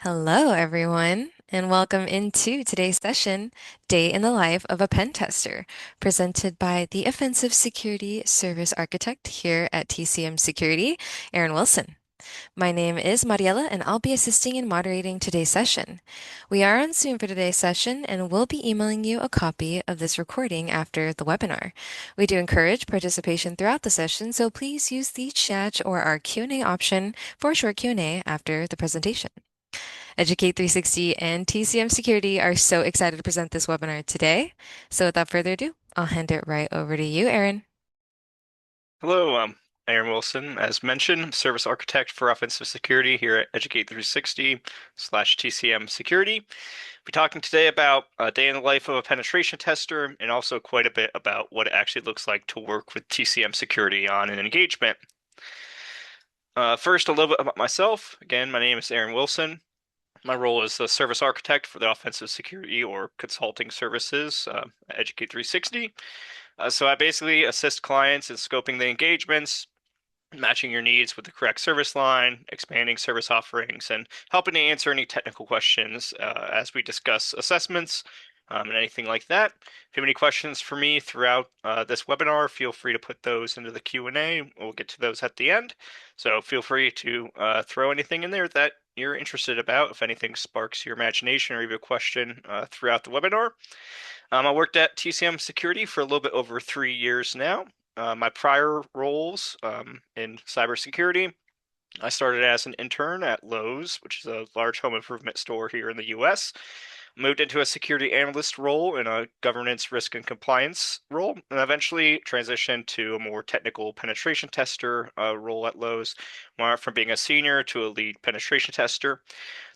Hello, everyone, and welcome into today's session, Day in the Life of a Pen Tester, presented by the Offensive Security Service Architect here at TCM Security, Aaron Wilson. My name is Mariela, and I'll be assisting and moderating today's session. We are on Zoom for today's session, and we'll be emailing you a copy of this recording after the webinar. We do encourage participation throughout the session, so please use the chat or our Q&A option for a short Q&A after the presentation. Educate 360 and TCM Security are so excited to present this webinar today. So without further ado, I'll hand it right over to you, Aaron. Hello, I'm Aaron Wilson. As mentioned, Service Architect for Offensive Security here at Educate 360 / TCM Security. We're talking today about a day in the life of a penetration tester and also quite a bit about what it actually looks like to work with TCM Security on an engagement. First, a little bit about myself. Again, my name is Aaron Wilson. My role is the Service Architect for the Offensive Security or Consulting Services at Educate 360. So I basically assist clients in scoping the engagements, matching your needs with the correct service line, expanding service offerings, and helping to answer any technical questions as we discuss assessments and anything like that. If you have any questions for me throughout this webinar, feel free to put those into the Q&A. We'll get to those at the end. So feel free to throw anything in there that you're interested about if anything sparks your imagination or you have a question throughout the webinar. I worked at TCM Security for a little bit over 3 years now. My prior roles in cybersecurity, I started as an intern at Lowe's, which is a large home improvement store here in the US. Moved into a security analyst role in a governance, risk, and compliance role, and eventually transitioned to a more technical penetration tester role at Lowe's, from being a senior to a lead penetration tester.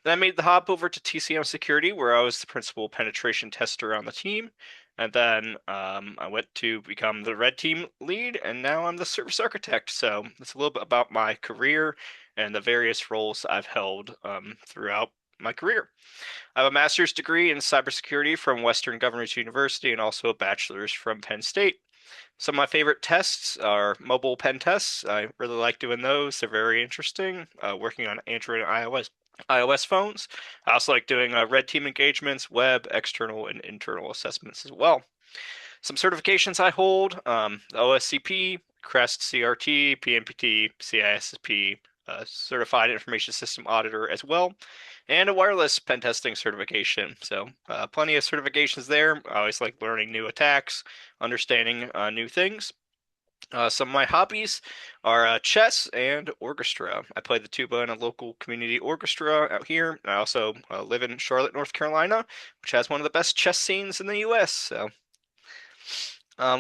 Then I made the hop over to TCM Security, where I was the principal penetration tester on the team. And then I went to become the red team lead, and now I'm the service architect. So that's a little bit about my career and the various roles I've held throughout my career. I have a master's degree in cybersecurity from Western Governors University and also a bachelor's from Penn State. Some of my favorite tests are mobile pen tests. I really like doing those. They're very interesting, working on Android and iOS phones. I also like doing red team engagements, web, external, and internal assessments as well. Some certifications I hold, the OSCP, CREST CRT, PMPT, CISSP, Certified Information System Auditor as well, and a wireless pen testing certification. So plenty of certifications there. I always like learning new attacks, understanding new things. Some of my hobbies are chess and orchestra. I play the tuba in a local community orchestra out here. I also live in Charlotte, North Carolina, which has one of the best chess scenes in the U.S. So,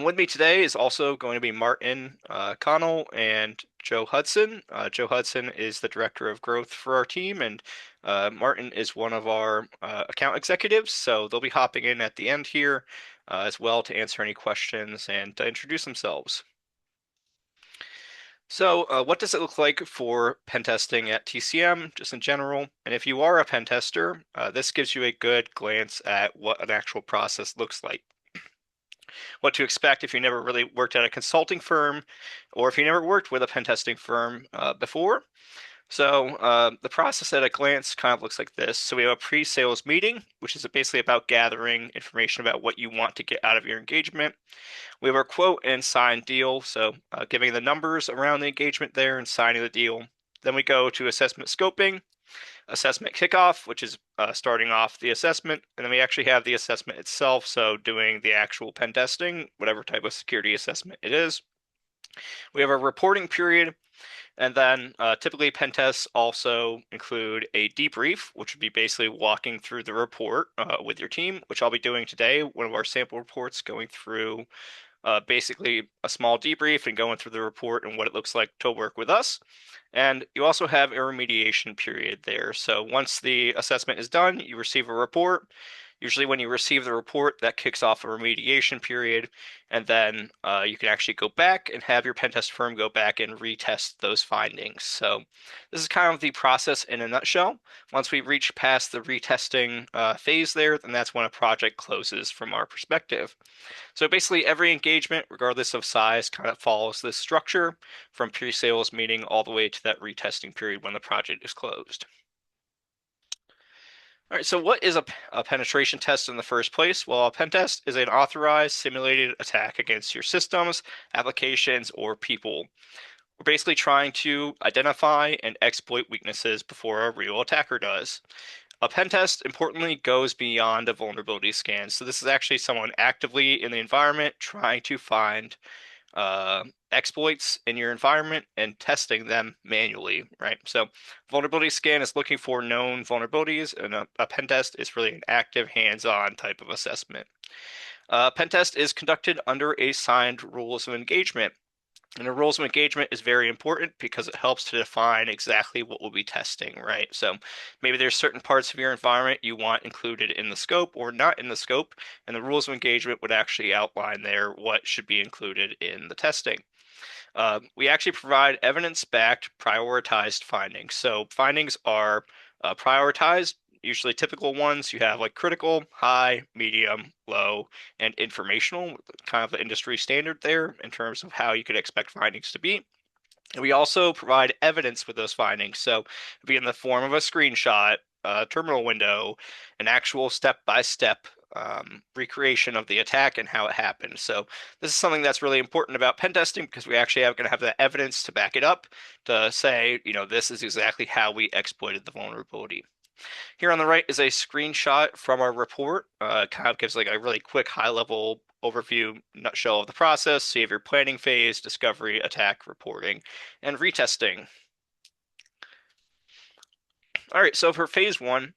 with me today is also going to be Martin Connell and Joe Hudson. Joe Hudson is the director of growth for our team, and Martin is one of our account executives. So they'll be hopping in at the end here as well to answer any questions and to introduce themselves. So, what does it look like for pen testing at TCM, just in general? And if you are a pen tester, this gives you a good glance at what an actual process looks like. What to expect if you never really worked at a consulting firm, or if you never worked with a pen testing firm before. So the process at a glance kind of looks like this. So we have a pre-sales meeting, which is basically about gathering information about what you want to get out of your engagement. We have our quote and sign deal, so giving the numbers around the engagement there and signing the deal. Then we go to assessment scoping, assessment kickoff, which is starting off the assessment, and then we actually have the assessment itself, so doing the actual pen testing, whatever type of security assessment it is. We have a reporting period, and then typically pen tests also include a debrief, which would be basically walking through the report with your team, which I'll be doing today. One of our sample reports going through basically a small debrief and going through the report and what it looks like to work with us. And you also have a remediation period there. So once the assessment is done, you receive a report. Usually when you receive the report, that kicks off a remediation period, and then you can actually go back and have your pen test firm go back and retest those findings. So this is kind of the process in a nutshell. Once we reach past the retesting phase there, then that's when a project closes from our perspective. So basically every engagement, regardless of size, kind of follows this structure from pre-sales meeting all the way to that retesting period when the project is closed. All right, so what is a penetration test in the first place? Well, a pen test is an authorized simulated attack against your systems, applications, or people. We're basically trying to identify and exploit weaknesses before a real attacker does. A pen test, importantly, goes beyond a vulnerability scan. So this is actually someone actively in the environment trying to find uh, exploits in your environment and testing them manually, right? So vulnerability scan is looking for known vulnerabilities, and a pen test is really an active, hands-on type of assessment. Pen test is conducted under a signed rules of engagement. And the rules of engagement is very important because it helps to define exactly what we'll be testing, right? So maybe there's certain parts of your environment you want included in the scope or not in the scope, and the rules of engagement would actually outline there what should be included in the testing. We actually provide evidence-backed prioritized findings. So findings are prioritized, usually typical ones. You have like critical, high, medium, low, and informational, kind of the industry standard there in terms of how you could expect findings to be. And we also provide evidence with those findings. So it'd be in the form of a screenshot, a terminal window, an actual step-by-step recreation of the attack and how it happened. So this is something that's really important about pen testing because we actually are going to have the evidence to back it up to say, this is exactly how we exploited the vulnerability. Here on the right is a screenshot from our report. It kind of gives like a really quick high-level overview nutshell of the process. So you have your planning phase, discovery, attack, reporting, and retesting. All right, so for phase one,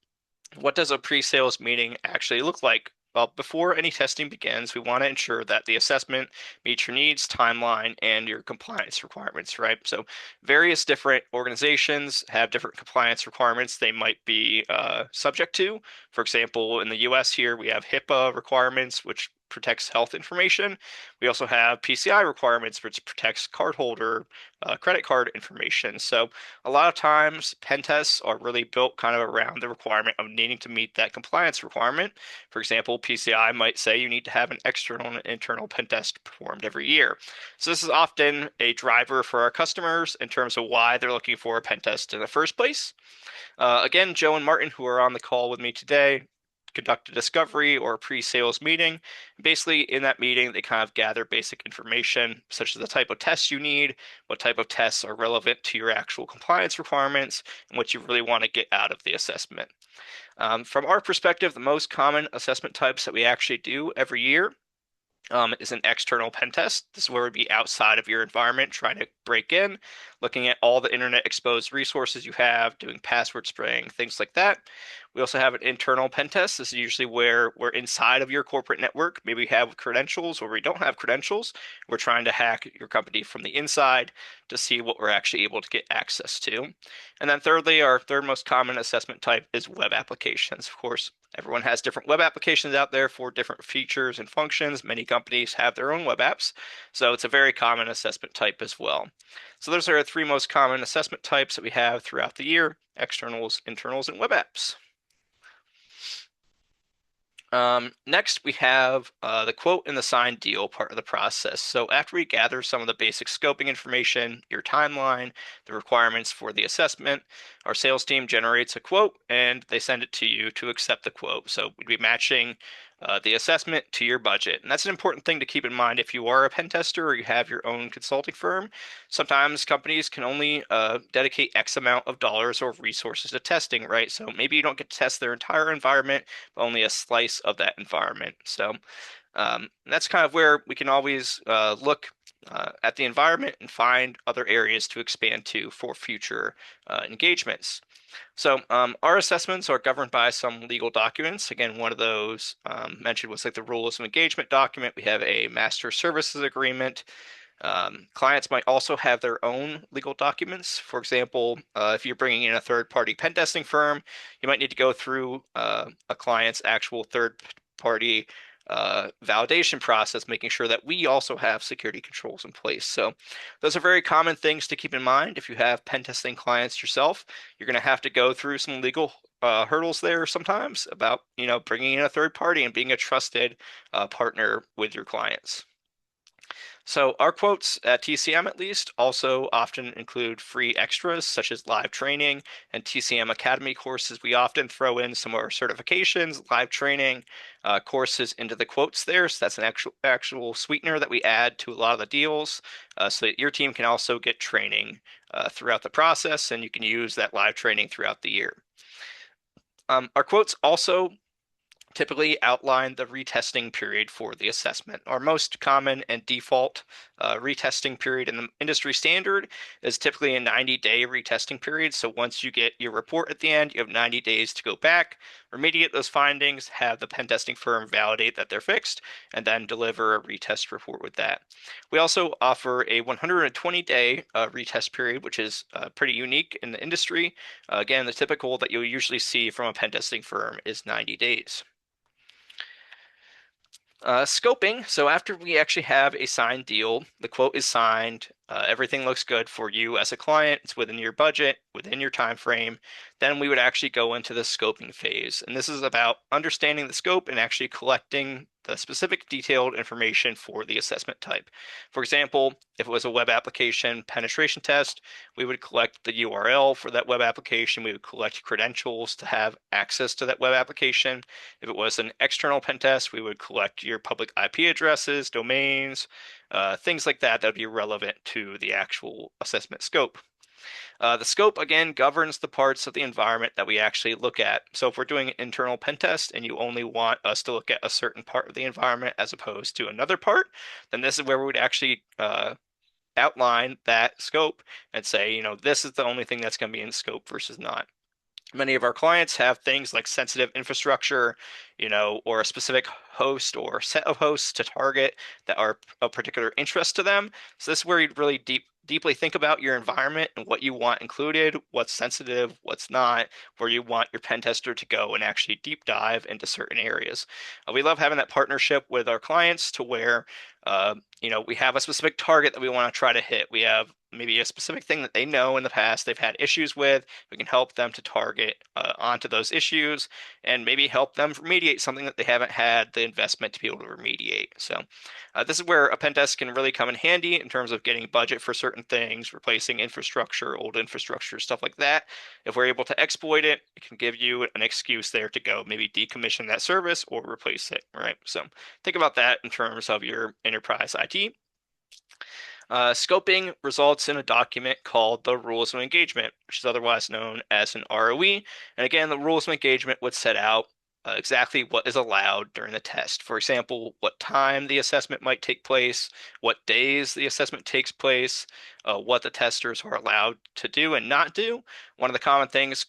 what does a pre-sales meeting actually look like? Well, before any testing begins, we want to ensure that the assessment meets your needs, timeline, and your compliance requirements, right? So various different organizations have different compliance requirements they might be subject to. For example, in the US here, we have HIPAA requirements, which protects health information. We also have PCI requirements, which protects cardholder credit card information. So a lot of times pen tests are really built kind of around the requirement of needing to meet that compliance requirement. For example, PCI might say you need to have an external and internal pen test performed every year. So this is often a driver for our customers in terms of why they're looking for a pen test in the first place. Again, Joe and Martin, who are on the call with me today, conduct a discovery or a pre-sales meeting. Basically, in that meeting, they kind of gather basic information, such as the type of tests you need, what type of tests are relevant to your actual compliance requirements, and what you really want to get out of the assessment. From our perspective, the most common assessment types that we actually do every year is an external pen test. This is where we'd be outside of your environment trying to break in, looking at all the internet exposed resources you have, doing password spraying, things like that. We also have an internal pen test. This is usually where we're inside of your corporate network. Maybe we have credentials or we don't have credentials. We're trying to hack your company from the inside to see what we're actually able to get access to. And then thirdly, our third most common assessment type is web applications. Of course, everyone has different web applications out there for different features and functions. Many companies have their own web apps, so it's a very common assessment type as well. So those are our three most common assessment types that we have throughout the year: externals, internals, and web apps. Next, we have the quote and the signed deal part of the process. So after we gather some of the basic scoping information, your timeline, the requirements for the assessment, our sales team generates a quote and they send it to you to accept the quote. So we'd be matching the assessment to your budget. And that's an important thing to keep in mind if you are a pen tester or you have your own consulting firm. Sometimes companies can only dedicate X amount of dollars or resources to testing, right? So maybe you don't get to test their entire environment, but only a slice of that environment. So that's kind of where we can always look at the environment and find other areas to expand to for future engagements. So our assessments are governed by some legal documents. Again, one of those mentioned was like the rules of engagement document. We have a master services agreement. Clients might also have their own legal documents. For example, if you're bringing in a third-party pen testing firm, you might need to go through a client's actual third-party validation process, making sure that we also have security controls in place. So those are very common things to keep in mind. If you have pen testing clients yourself, you're going to have to go through some legal hurdles there sometimes about, bringing in a third party and being a trusted partner with your clients. So our quotes at TCM at least also often include free extras such as live training and TCM Academy courses. We often throw in some of our certifications, live training courses into the quotes there. So that's an actual sweetener that we add to a lot of the deals, so that your team can also get training throughout the process, and you can use that live training throughout the year. Our quotes also typically outline the retesting period for the assessment. Our most common and default retesting period in the industry standard is typically a 90-day retesting period. So once you get your report at the end, you have 90 days to go back, remediate those findings, have the pen testing firm validate that they're fixed, and then deliver a retest report with that. We also offer a 120-day retest period, which is pretty unique in the industry. Again, the typical that you'll usually see from a pen testing firm is 90 days. Scoping. So after we actually have a signed deal, the quote is signed, everything looks good for you as a client, it's within your budget, within your time frame, then we would actually go into the scoping phase. And this is about understanding the scope and actually collecting the specific detailed information for the assessment type. For example, if it was a web application penetration test, we would collect the URL for that web application. We would collect credentials to have access to that web application. If it was an external pen test, we would collect your public IP addresses, domains, things like that that would be relevant to the actual assessment scope. The scope, again, governs the parts of the environment that we actually look at. So if we're doing an internal pen test and you only want us to look at a certain part of the environment as opposed to another part, then this is where we would actually outline that scope and say, this is the only thing that's going to be in scope versus not. Many of our clients have things like sensitive infrastructure, or a specific host or set of hosts to target that are of particular interest to them. So this is where you really deeply think about your environment and what you want included, what's sensitive, what's not, where you want your pen tester to go and actually deep dive into certain areas. We love having that partnership with our clients to where we have a specific target that we want to try to hit. We have maybe a specific thing that they know in the past they've had issues with. We can help them to target onto those issues and maybe help them remediate something that they haven't had the investment to be able to remediate. So this is where a pen test can really come in handy in terms of getting budget for certain things, replacing infrastructure, old infrastructure, stuff like that. If we're able to exploit it, it can give you an excuse there to go maybe decommission that service or replace it, right? So think about that in terms of your enterprise IT. Scoping results in a document called the Rules of Engagement, which is otherwise known as an ROE. And again, the Rules of Engagement would set out exactly what is allowed during the test. For example, what time the assessment might take place, what days the assessment takes place, what the testers are allowed to do and not do. One of the common things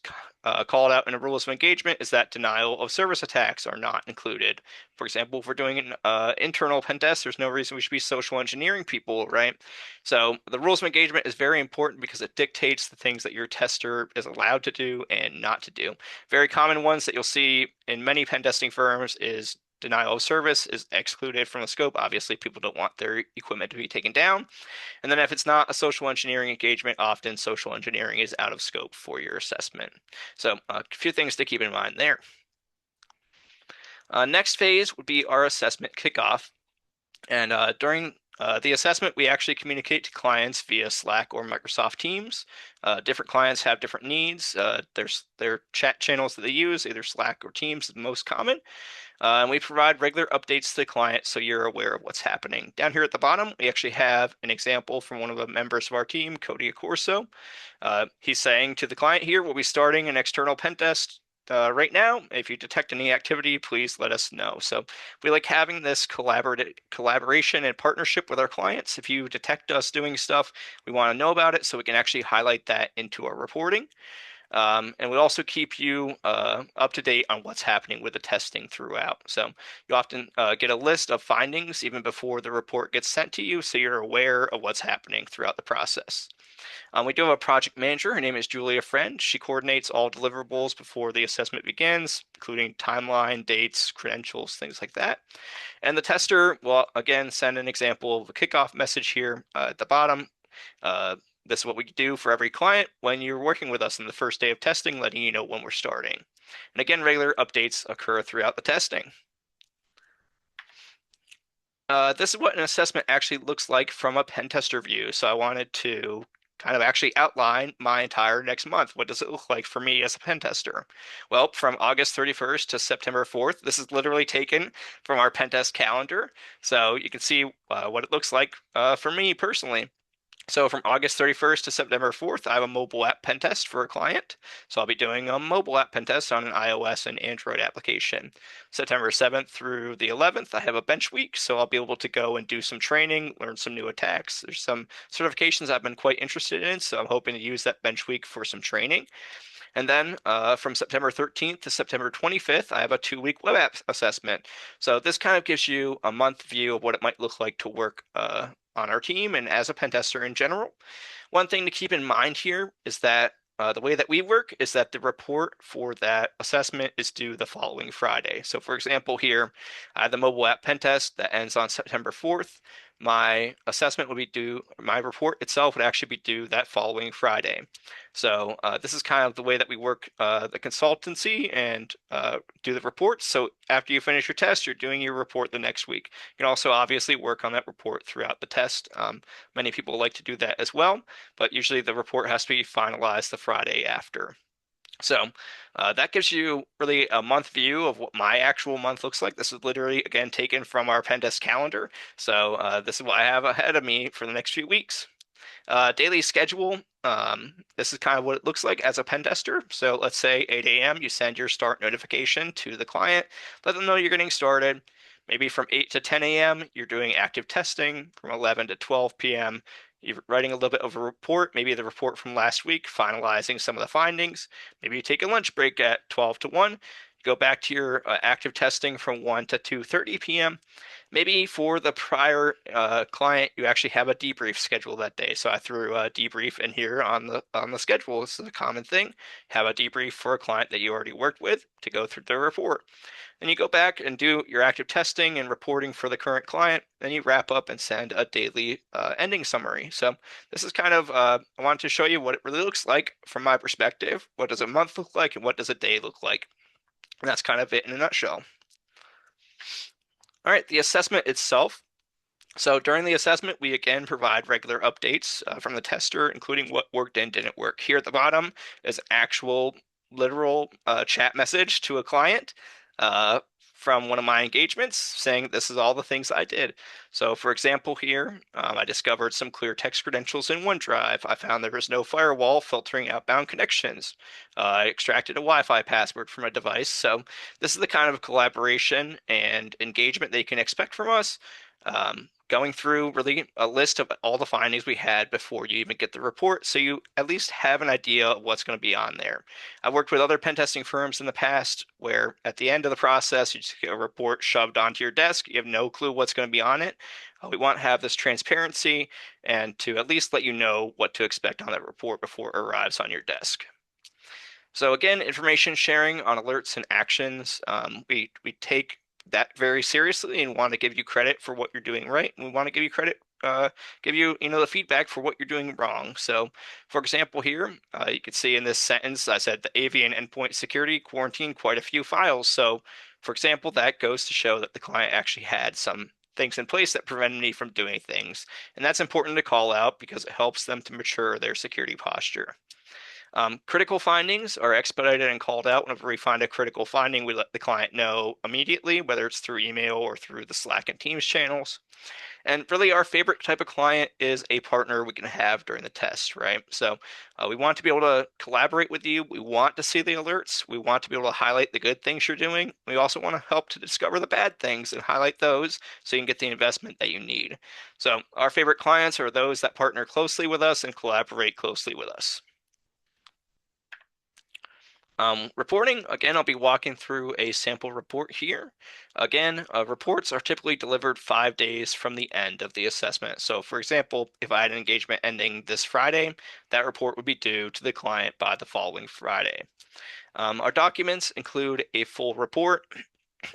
called out in the Rules of Engagement is that denial of service attacks are not included. For example, if we're doing an internal pen test, there's no reason we should be social engineering people, right? So the rules of engagement is very important because it dictates the things that your tester is allowed to do and not to do. Very common ones that you'll see in many pen testing firms is denial of service is excluded from the scope. Obviously, people don't want their equipment to be taken down. And then if it's not a social engineering engagement, often social engineering is out of scope for your assessment. So a few things to keep in mind there. Next phase would be our assessment kickoff. And during the assessment, we actually communicate to clients via Slack or Microsoft Teams. Different clients have different needs. There's their chat channels that they use, either Slack or Teams is the most common. And we provide regular updates to the client so you're aware of what's happening. Down here at the bottom, we actually have an example from one of the members of our team, Cody Accorso. He's saying to the client here, we'll be starting an external pen test right now. If you detect any activity, please let us know. So we like having this collaboration and partnership with our clients. If you detect us doing stuff, we want to know about it so we can actually highlight that into our reporting. And we also keep you up to date on what's happening with the testing throughout. So you often get a list of findings even before the report gets sent to you, so you're aware of what's happening throughout the process. We do have a project manager. Her name is Julia Friend. She coordinates all deliverables before the assessment begins, including timeline, dates, credentials, things like that. And the tester will, again, send an example of a kickoff message here at the bottom. This is what we do for every client when you're working with us in the first day of testing, letting you know when we're starting. And again, regular updates occur throughout the testing. This is what an assessment actually looks like from a pen tester view. So I wanted to kind of actually outline my entire next month. What does it look like for me as a pen tester? Well, from August 31st to September 4th, this is literally taken from our pen test calendar. So you can see what it looks like for me personally. So from August 31st to September 4th, I have a mobile app pen test for a client. So I'll be doing a mobile app pen test on an iOS and Android application. September 7th through the 11th, I have a bench week. So I'll be able to go and do some training, learn some new attacks. There's some certifications I've been quite interested in. So I'm hoping to use that bench week for some training. And then from September 13th to September 25th, I have a 2-week web app assessment. So this kind of gives you a month view of what it might look like to work on our team and as a pen tester in general. One thing to keep in mind here is that the way that we work is that the report for that assessment is due the following Friday. So for example, here, I have the mobile app pen test that ends on September 4th. My assessment would be due, my report itself would actually be due that following Friday. So this is kind of the way that we work the consultancy and do the reports. So after you finish your test, you're doing your report the next week. You can also obviously work on that report throughout the test. Many people like to do that as well, but usually the report has to be finalized the Friday after. So that gives you really a month view of what my actual month looks like. This is literally, again, taken from our Pentest calendar. So this is what I have ahead of me for the next few weeks. Daily schedule. This is kind of what it looks like as a pen tester. So let's say 8 a.m. you send your start notification to the client, let them know you're getting started. Maybe from 8 to 10 a.m. you're doing active testing. From 11 to 12 p.m. you're writing a little bit of a report, maybe the report from last week, finalizing some of the findings. Maybe you take a lunch break at 12 to 1. You go back to your active testing from 1 to 2:30 p.m. Maybe for the prior client, you actually have a debrief schedule that day. So I threw a debrief in here on the schedule. This is a common thing. Have a debrief for a client that you already worked with to go through their report. Then you go back and do your active testing and reporting for the current client. Then you wrap up and send a daily ending summary. So this is kind of, I wanted to show you what it really looks like from my perspective. What does a month look like and what does a day look like? And that's kind of it in a nutshell. All right, the assessment itself. So during the assessment, we again provide regular updates from the tester, including what worked and didn't work. Here at the bottom is actual literal chat message to a client from one of my engagements saying this is all the things I did. So for example here, I discovered some clear text credentials in OneDrive. I found there was no firewall filtering outbound connections. I extracted a Wi-Fi password from a device. So this is the kind of collaboration and engagement they can expect from us. Going through really a list of all the findings we had before you even get the report, so you at least have an idea of what's going to be on there. I've worked with other pen testing firms in the past where at the end of the process, you just get a report shoved onto your desk. You have no clue what's going to be on it. We want to have this transparency and to at least let you know what to expect on that report before it arrives on your desk. So again, information sharing on alerts and actions. We take that very seriously and want to give you credit for what you're doing right. And we want to give you credit, give you, the feedback for what you're doing wrong. So for example, here, you can see in this sentence, I said the AV and endpoint security quarantined quite a few files. So for example, that goes to show that the client actually had some things in place that prevented me from doing things. And that's important to call out because it helps them to mature their security posture. Critical findings are expedited and called out. Whenever we find a critical finding, we let the client know immediately, whether it's through email or through the Slack and Teams channels. And really, our favorite type of client is a partner we can have during the test, right? So we want to be able to collaborate with you. We want to see the alerts. We want to be able to highlight the good things you're doing. We also want to help to discover the bad things and highlight those so you can get the investment that you need. So our favorite clients are those that partner closely with us and collaborate closely with us. Reporting, again, I'll be walking through a sample report here. Again, reports are typically delivered 5 days from the end of the assessment. So for example, if I had an engagement ending this Friday, that report would be due to the client by the following Friday. Our documents include a full report,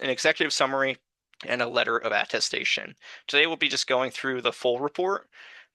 an executive summary, and a letter of attestation. Today we'll be just going through the full report.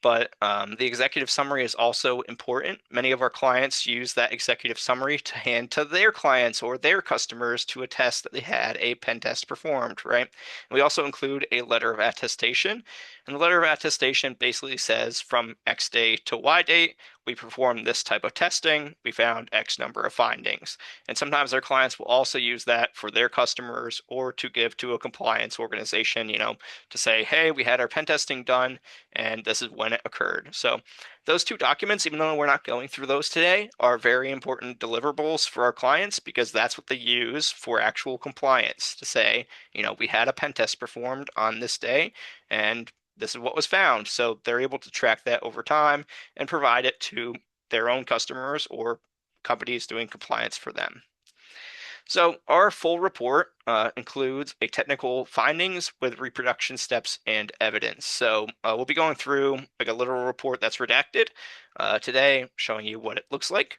but the executive summary is also important. Many of our clients use that executive summary to hand to their clients or their customers to attest that they had a pen test performed, right? And we also include a letter of attestation. And the letter of attestation basically says from X day to Y date, we performed this type of testing, we found X number of findings. And sometimes our clients will also use that for their customers or to give to a compliance organization, to say, hey, we had our pen testing done and this is when it occurred. So those two documents, even though we're not going through those today, are very important deliverables for our clients because that's what they use for actual compliance to say, we had a pen test performed on this day and this is what was found. So they're able to track that over time and provide it to their own customers or companies doing compliance for them. So our full report includes a technical findings with reproduction steps and evidence. So we'll be going through like a literal report that's redacted today, showing you what it looks like.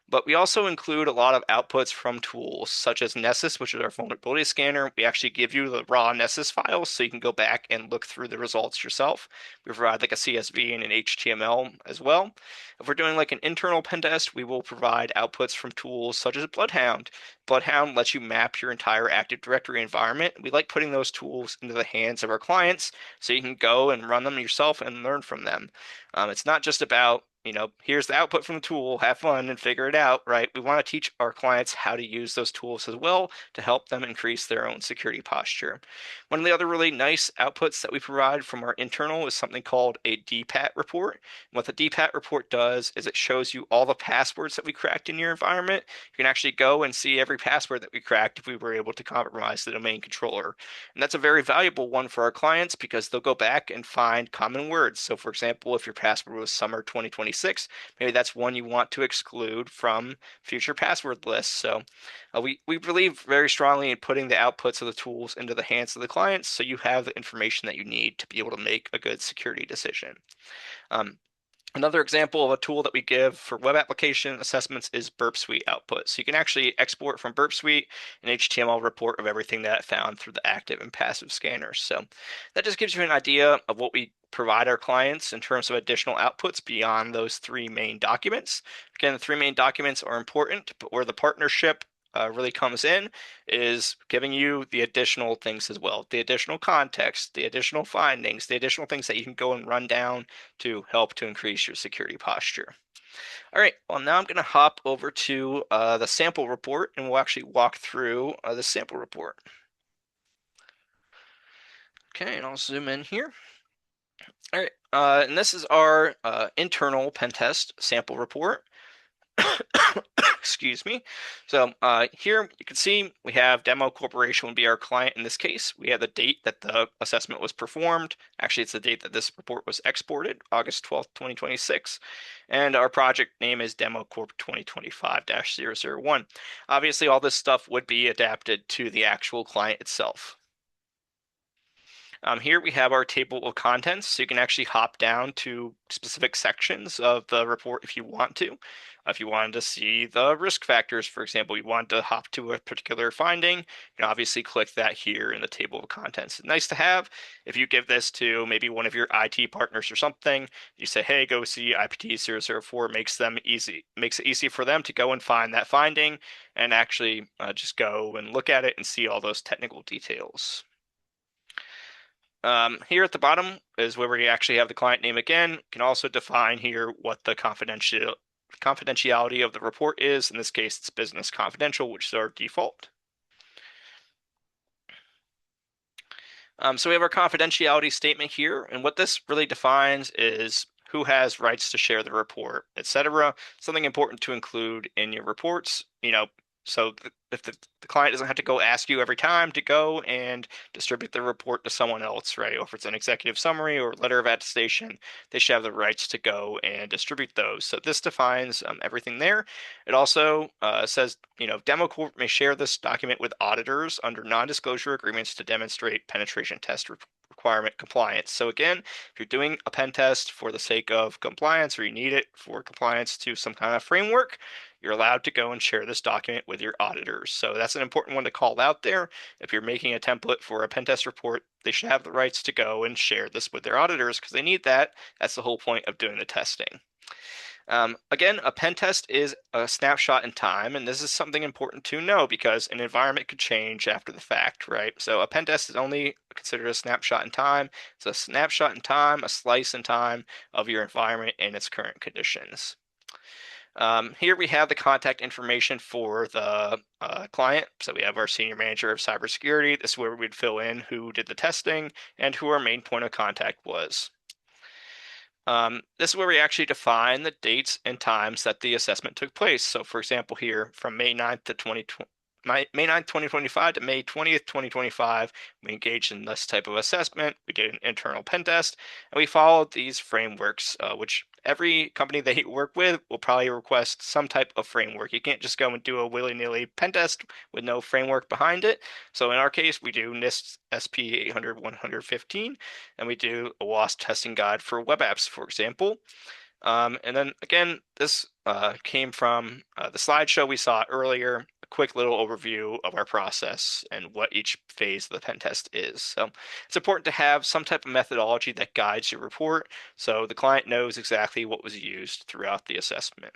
But we also include a lot of outputs from tools such as Nessus, which is our vulnerability scanner. We actually give you the raw Nessus files so you can go back and look through the results yourself. We provide like a CSV and an HTML as well. If we're doing like an internal pen test, we will provide outputs from tools such as Bloodhound. Bloodhound lets you map your entire Active Directory environment. We like putting those tools into the hands of our clients so you can go and run them yourself and learn from them. It's not just about here's the output from the tool, have fun and figure it out, right? We want to teach our clients how to use those tools as well to help them increase their own security posture. One of the other really nice outputs that we provide from our internal is something called a DPAT report. And what the DPAT report does is it shows you all the passwords that we cracked in your environment. You can actually go and see every password that we cracked if we were able to compromise the domain controller. And that's a very valuable one for our clients because they'll go back and find common words. So for example, if your password was summer 2020, maybe that's one you want to exclude from future password lists. So we believe very strongly in putting the outputs of the tools into the hands of the clients so you have the information that you need to be able to make a good security decision. Um, Another example of a tool that we give for web application assessments is Burp Suite output. So you can actually export from Burp Suite an HTML report of everything that it found through the active and passive scanners. So that just gives you an idea of what we provide our clients in terms of additional outputs beyond those three main documents. Again, the three main documents are important, but where the partnership really comes in is giving you the additional things as well, the additional context, the additional findings, the additional things that you can go and run down to help to increase your security posture. All right, well, now I'm going to hop over to the sample report and we'll actually walk through the sample report. Okay, and I'll zoom in here. All right, and this is our internal pen test sample report. Excuse me. So here you can see we have Demo Corporation would be our client in this case. We have the date that the assessment was performed. Actually, it's the date that this report was exported, August 12th, 2026. And our project name is Demo Corp 2025-001. Obviously, all this stuff would be adapted to the actual client itself. Here we have our table of contents, so you can actually hop down to specific sections of the report if you want to. If you wanted to see the risk factors, for example, you want to hop to a particular finding, you can obviously click that here in the table of contents. It's nice to have. If you give this to maybe one of your IT partners or something, you say, hey, go see IPT004, makes it easy for them to go and find that finding and actually just go and look at it and see all those technical details. Here at the bottom is where we actually have the client name again. You can also define here what the confidentiality of the report is. In this case, it's business confidential, which is our default. So we have our confidentiality statement here, and what this really defines is who has rights to share the report, etc. Something important to include in your reports, so if the client doesn't have to go ask you every time to go and distribute the report to someone else, right? Or if it's an executive summary or letter of attestation, they should have the rights to go and distribute those. So this defines everything there. It also says, Demo Corp may share this document with auditors under non-disclosure agreements to demonstrate penetration test requirement compliance. So again, if you're doing a pen test for the sake of compliance or you need it for compliance to some kind of framework, you're allowed to go and share this document with your auditors. So that's an important one to call out there. If you're making a template for a pen test report, they should have the rights to go and share this with their auditors because they need that. That's the whole point of doing the testing. Again, a pen test is a snapshot in time, and this is something important to know because an environment could change after the fact, right? So a pen test is only considered a snapshot in time. It's a snapshot in time, a slice in time of your environment and its current conditions. Here we have the contact information for the client. So we have our senior manager of cybersecurity. This is where we'd fill in who did the testing and who our main point of contact was. This is where we actually define the dates and times that the assessment took place. So for example, here from May 9th to 2020, May 9th, 2025 to May 20th, 2025, we engaged in this type of assessment. We did an internal pen test, and we followed these frameworks, which every company that you work with will probably request some type of framework. You can't just go and do a willy-nilly pen test with no framework behind it. So in our case, we do NIST SP 800-115, and we do a WASP testing guide for web apps, for example. And then again, this came from the slideshow we saw earlier, a quick little overview of our process and what each phase of the pen test is. So it's important to have some type of methodology that guides your report so the client knows exactly what was used throughout the assessment.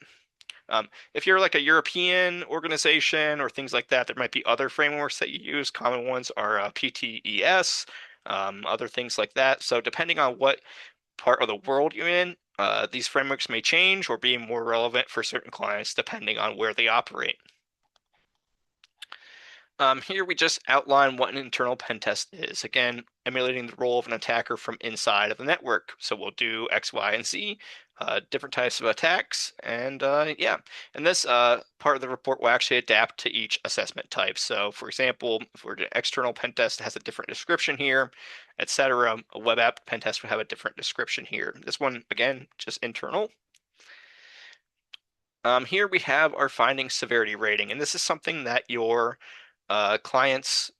If you're like a European organization or things like that, there might be other frameworks that you use. Common ones are PTES, other things like that. So depending on what part of the world you're in, these frameworks may change or be more relevant for certain clients depending on where they operate. Here we just outline what an internal pen test is. Again, emulating the role of an attacker from inside of the network. So we'll do X, Y, and Z, different types of attacks, and yeah. And this part of the report will actually adapt to each assessment type. So for example, if we're an external pen test, it has a different description here, etc. A web app pen test would have a different description here. This one, again, just internal. Here we have our finding severity rating, and this is something that your clients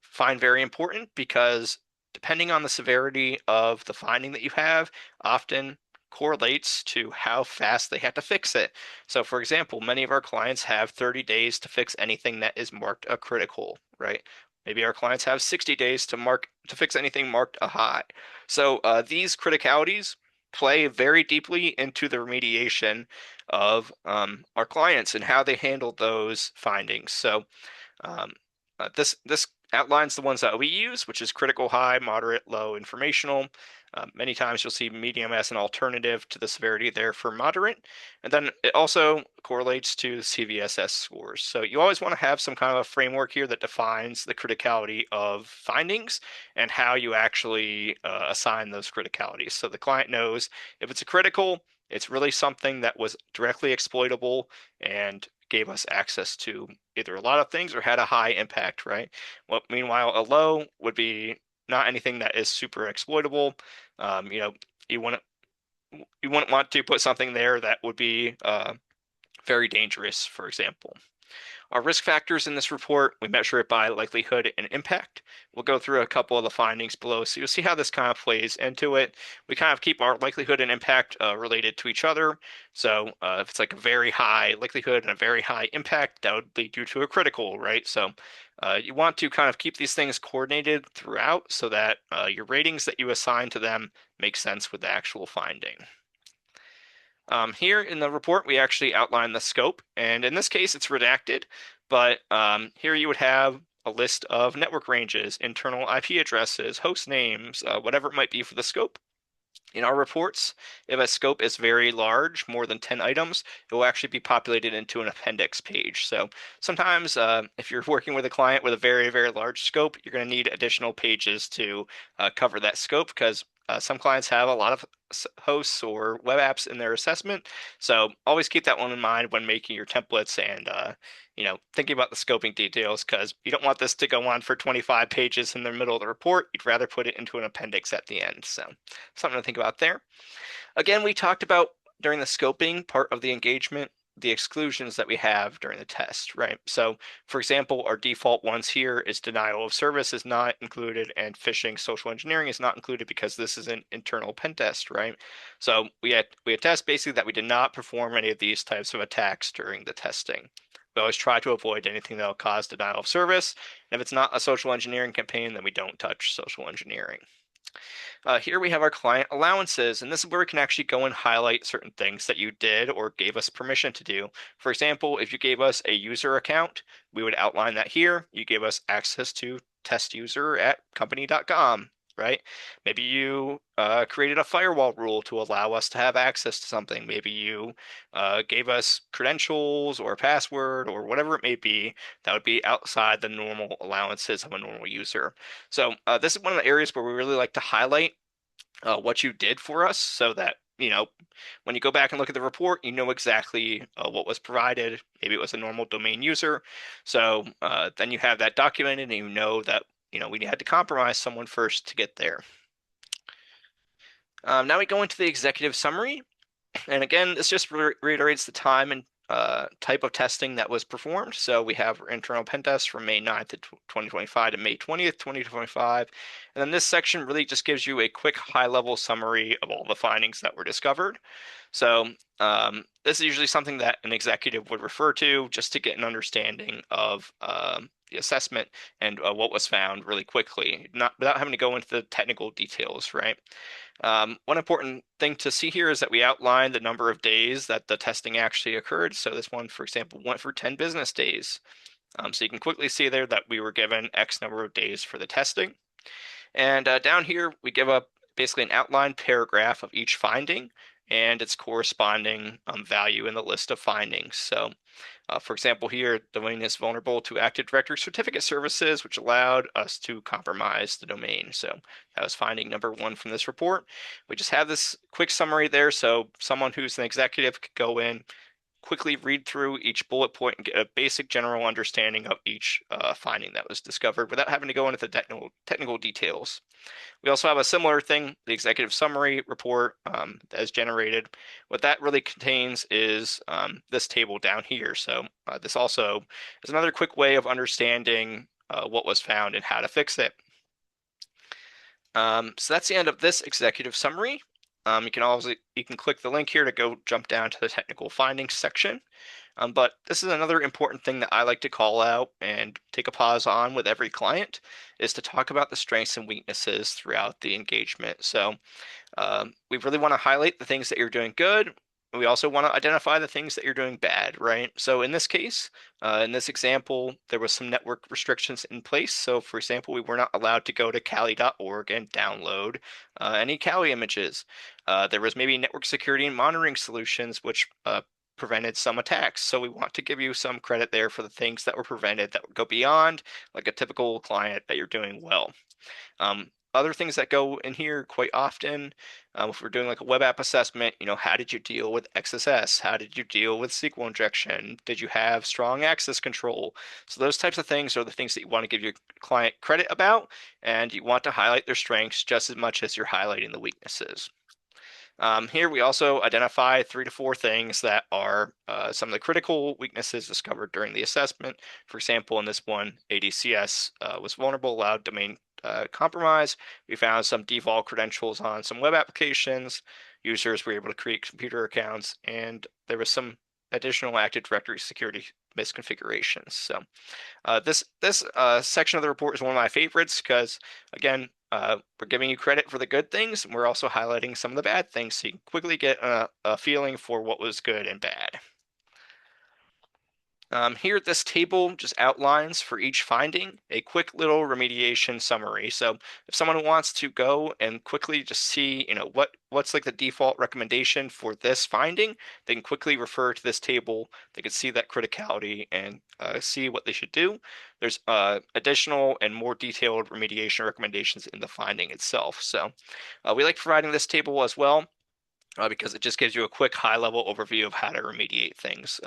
find very important because depending on the severity of the finding that you have, often correlates to how fast they have to fix it. So for example, many of our clients have 30 days to fix anything that is marked a critical, right? Maybe our clients have 60 days to fix anything marked a high. So these criticalities play very deeply into the remediation of our clients and how they handle those findings. So um, this outlines the ones that we use, which is critical, high, moderate, low, informational. Many times you'll see medium as an alternative to the severity there for moderate. And then it also correlates to CVSS scores. So you always want to have some kind of a framework here that defines the criticality of findings and how you actually assign those criticalities. So the client knows if it's a critical, it's really something that was directly exploitable and gave us access to either a lot of things or had a high impact, right? Well, meanwhile, a low would be not anything that is super exploitable. You know, you wouldn't want to put something there that would be very dangerous, for example. Our risk factors in this report, we measure it by likelihood and impact. We'll go through a couple of the findings below, so you'll see how this kind of plays into it. We kind of keep our likelihood and impact related to each other. So if it's like a very high likelihood and a very high impact, that would lead you to a critical, right? So you want to kind of keep these things coordinated throughout so that your ratings that you assign to them make sense with the actual finding. Here in the report, we actually outline the scope, and in this case, it's redacted, but here you would have a list of network ranges, internal IP addresses, host names, whatever it might be for the scope. In our reports, if a scope is very large, more than 10 items, it will actually be populated into an appendix page. So sometimes if you're working with a client with a very, very large scope, you're going to need additional pages to cover that scope because some clients have a lot of hosts or web apps in their assessment. So always keep that one in mind when making your templates and thinking about the scoping details because you don't want this to go on for 25 pages in the middle of the report. You'd rather put it into an appendix at the end. So something to think about there. Again, we talked about during the scoping part of the engagement the exclusions that we have during the test, right? So, for example, our default ones here is denial of service is not included, and phishing, social engineering is not included because this is an internal pen test, right? So we attest basically that we did not perform any of these types of attacks during the testing. We always try to avoid anything that will cause denial of service. And if it's not a social engineering campaign, then we don't touch social engineering. Here we have our client allowances, and this is where we can actually go and highlight certain things that you did or gave us permission to do. For example, if you gave us a user account, we would outline that here. You gave us access to test user at company.com, right? Maybe you created a firewall rule to allow us to have access to something. Maybe you gave us credentials or a password or whatever it may be that would be outside the normal allowances of a normal user. So this is one of the areas where we really like to highlight what you did for us so that, when you go back and look at the report, you know exactly what was provided. Maybe it was a normal domain user. So then you have that documented and you know that, we had to compromise someone first to get there. Now we go into the executive summary. And again, this just reiterates the time and type of testing that was performed. So we have our internal pen test from May 9th, 2025 to May 20th, 2025. And then this section really just gives you a quick high-level summary of all the findings that were discovered. So this is usually something that an executive would refer to just to get an understanding of the assessment and what was found really quickly, not without having to go into the technical details, right? One important thing to see here is that we outlined the number of days that the testing actually occurred. So this one, for example, went for 10 business days. So you can quickly see there that we were given X number of days for the testing. And down here, we give up basically an outlined paragraph of each finding and its corresponding value in the list of findings. So for example, here, domain is vulnerable to Active Directory certificate services, which allowed us to compromise the domain. So that was finding number one from this report. We just have this quick summary there, so someone who's an executive could go in, quickly read through each bullet point and get a basic general understanding of each finding that was discovered without having to go into the technical details. We also have a similar thing, the executive summary report that is generated. What that really contains is this table down here. So this also is another quick way of understanding what was found and how to fix it. So that's the end of this executive summary. You can click the link here to go jump down to the technical findings section. But this is another important thing that I like to call out and take a pause on with every client is to talk about the strengths and weaknesses throughout the engagement. So we really want to highlight the things that you're doing good. We also want to identify the things that you're doing bad, right? So in this case, in this example, there was some network restrictions in place. So for example, we were not allowed to go to Kali.org and download any Kali images. There was maybe network security and monitoring solutions, which prevented some attacks. So we want to give you some credit there for the things that were prevented that would go beyond like a typical client that you're doing well. Other things that go in here quite often, if we're doing like a web app assessment, how did you deal with XSS? How did you deal with SQL injection? Did you have strong access control? So those types of things are the things that you want to give your client credit about, and you want to highlight their strengths just as much as you're highlighting the weaknesses. Here we also identify 3 to 4 things that are some of the critical weaknesses discovered during the assessment. For example, in this one, ADCS was vulnerable, allowed domain compromise. We found some default credentials on some web applications. Users were able to create computer accounts, and there was some additional Active Directory security misconfigurations. So this section of the report is one of my favorites because, again, we're giving you credit for the good things, and we're also highlighting some of the bad things so you can quickly get a feeling for what was good and bad. Here, this table just outlines for each finding a quick little remediation summary. So if someone wants to go and quickly just see, what's like the default recommendation for this finding, they can quickly refer to this table. They can see that criticality and see what they should do. There's additional and more detailed remediation recommendations in the finding itself. So we like providing this table as well because it just gives you a quick high-level overview of how to remediate things.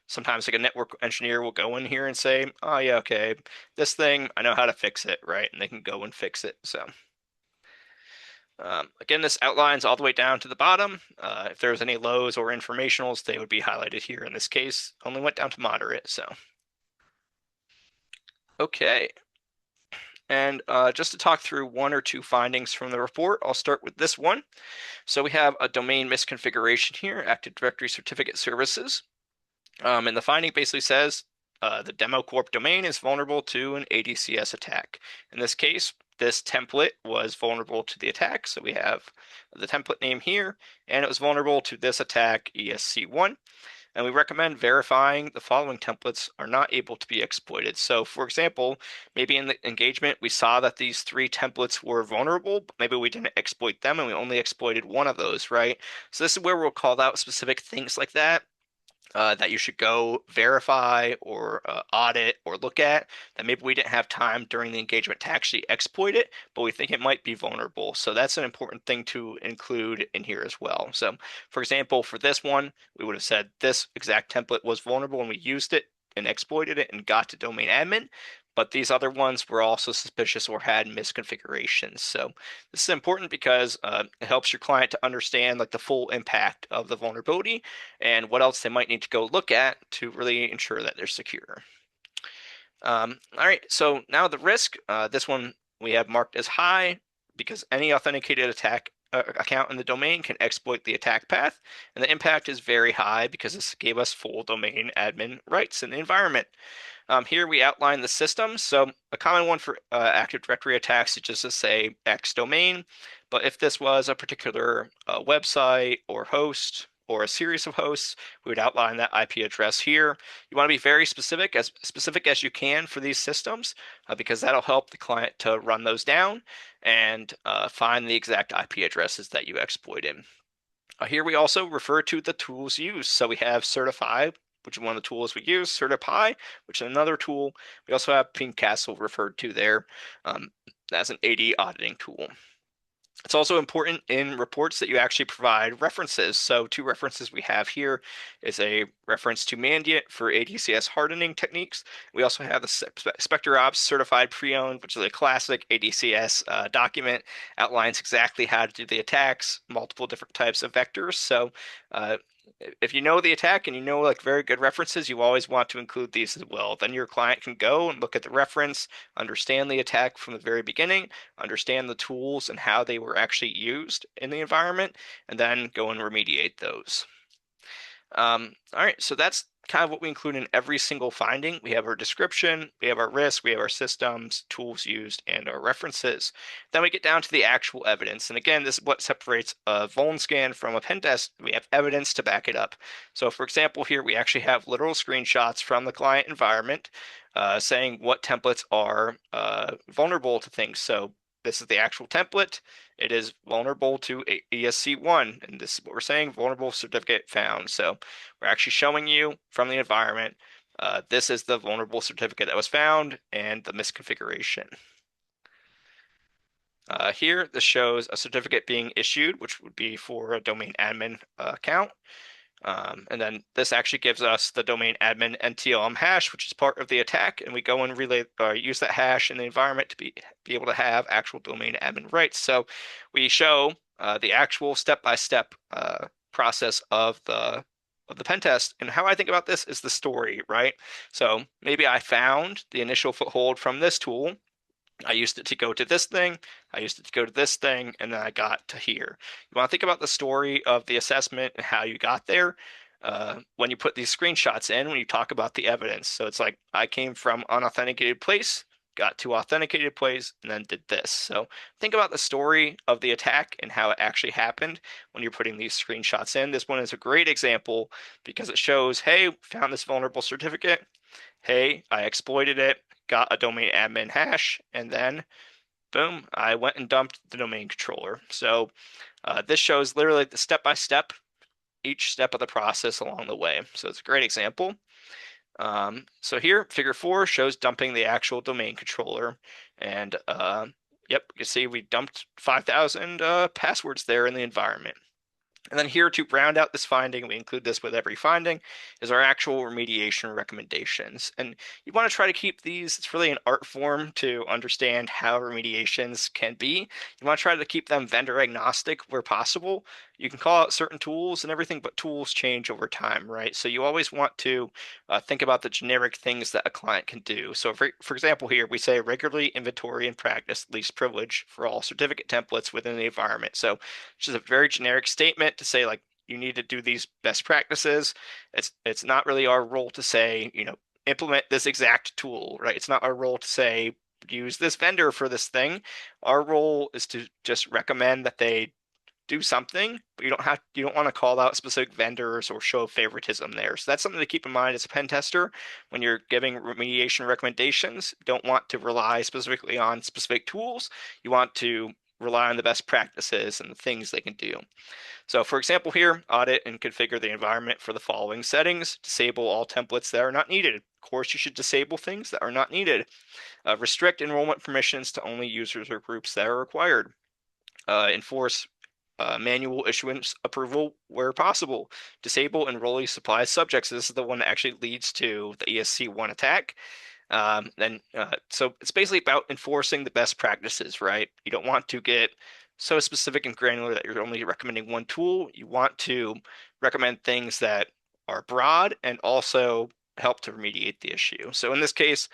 Sometimes like a network engineer will go in here and say, oh yeah, okay, this thing, I know how to fix it, right? And they can go and fix it. So Again, this outlines all the way down to the bottom. If there's any lows or informationals, they would be highlighted here. In this case, only went down to moderate. So, okay. And just to talk through one or two findings from the report, I'll start with this one. So we have a domain misconfiguration here, Active Directory Certificate Services. And the finding basically says the demo corp domain is vulnerable to an ADCS attack. In this case, this template was vulnerable to the attack. So we have the template name here, and it was vulnerable to this attack, ESC1. And we recommend verifying the following templates are not able to be exploited. So for example, maybe in the engagement, we saw that these three templates were vulnerable, but maybe we didn't exploit them and we only exploited one of those, right? So this is where we'll call out specific things like that you should go verify or audit or look at that maybe we didn't have time during the engagement to actually exploit it, but we think it might be vulnerable. So that's an important thing to include in here as well. So for example, for this one, we would have said this exact template was vulnerable and we used it and exploited it and got to domain admin, but these other ones were also suspicious or had misconfigurations. So this is important because it helps your client to understand like the full impact of the vulnerability and what else they might need to go look at to really ensure that they're secure. All right, so now the risk. This one we have marked as high because any authenticated attack account in the domain can exploit the attack path, and the impact is very high because this gave us full domain admin rights in the environment. Here we outline the systems. So a common one for Active Directory attacks is just to say X domain. But if this was a particular website or host or a series of hosts, we would outline that IP address here. You want to be very specific as you can for these systems because that'll help the client to run those down and find the exact IP addresses that you exploited. Here we also refer to the tools used. So we have Certify, which is one of the tools we use, Certify, which is another tool. We also have Pink Castle referred to there as an AD auditing tool. It's also important in reports that you actually provide references. So two references we have here is a reference to Mandiant for ADCS hardening techniques. We also have the SpectreOps Certified Pre-Owned, which is a classic ADCS document, outlines exactly how to do the attacks, multiple different types of vectors. So if you know the attack and you know like very good references, you always want to include these as well. Then your client can go and look at the reference, understand the attack from the very beginning, understand the tools and how they were actually used in the environment, and then go and remediate those. All right, so that's kind of what we include in every single finding. We have our description, we have our risk, we have our systems, tools used, and our references. Then we get down to the actual evidence. And again, this is what separates a vuln scan from a pen test. We have evidence to back it up. So for example, here we actually have literal screenshots from the client environment saying what templates are vulnerable to things. So this is the actual template. It is vulnerable to ESC1, and this is what we're saying, vulnerable certificate found. So we're actually showing you from the environment, this is the vulnerable certificate that was found and the misconfiguration. Here, this shows a certificate being issued, which would be for a domain admin account. And then this actually gives us the domain admin NTLM hash, which is part of the attack, and we go and relay use that hash in the environment to be able to have actual domain admin rights. So we show the actual step-by-step process of the pen test. And how I think about this is the story, right? So maybe I found the initial foothold from this tool. I used it to go to this thing, I used it to go to this thing, and then I got to here. You want to think about the story of the assessment and how you got there when you put these screenshots in, when you talk about the evidence. So it's like, I came from unauthenticated place, got to authenticated place, and then did this. So think about the story of the attack and how it actually happened when you're putting these screenshots in. This one is a great example because it shows, hey, found this vulnerable certificate. Hey, I exploited it, got a domain admin hash, and then boom, I went and dumped the domain controller. So this shows literally the step-by-step, each step of the process along the way. So it's a great example. So here, figure 4 shows dumping the actual domain controller. And yep, you can see we dumped 5,000 passwords there in the environment. And then here to round out this finding, we include this with every finding, is our actual remediation recommendations. And you want to try to keep these, it's really an art form to understand how remediations can be. You want to try to keep them vendor agnostic where possible. You can call out certain tools and everything, but tools change over time, right? So you always want to think about the generic things that a client can do. So for example, here we say regularly inventory and practice least privilege for all certificate templates within the environment. So which is a very generic statement to say like you need to do these best practices. It's not really our role to say, implement this exact tool, right? It's not our role to say use this vendor for this thing. Our role is to just recommend that they do something, but you don't want to call out specific vendors or show favoritism there. So that's something to keep in mind as a pen tester when you're giving remediation recommendations. You don't want to rely specifically on specific tools. You want to rely on the best practices and the things they can do. So for example here, audit and configure the environment for the following settings. Disable all templates that are not needed. Of course, you should disable things that are not needed. Restrict enrollment permissions to only users or groups that are required. Enforce manual issuance approval where possible. Disable enrollee supply subjects. This is the one that actually leads to the ESC1 attack. So it's basically about enforcing the best practices, right? You don't want to get so specific and granular that you're only recommending one tool. You want to recommend things that are broad and also help to remediate the issue. So in this case,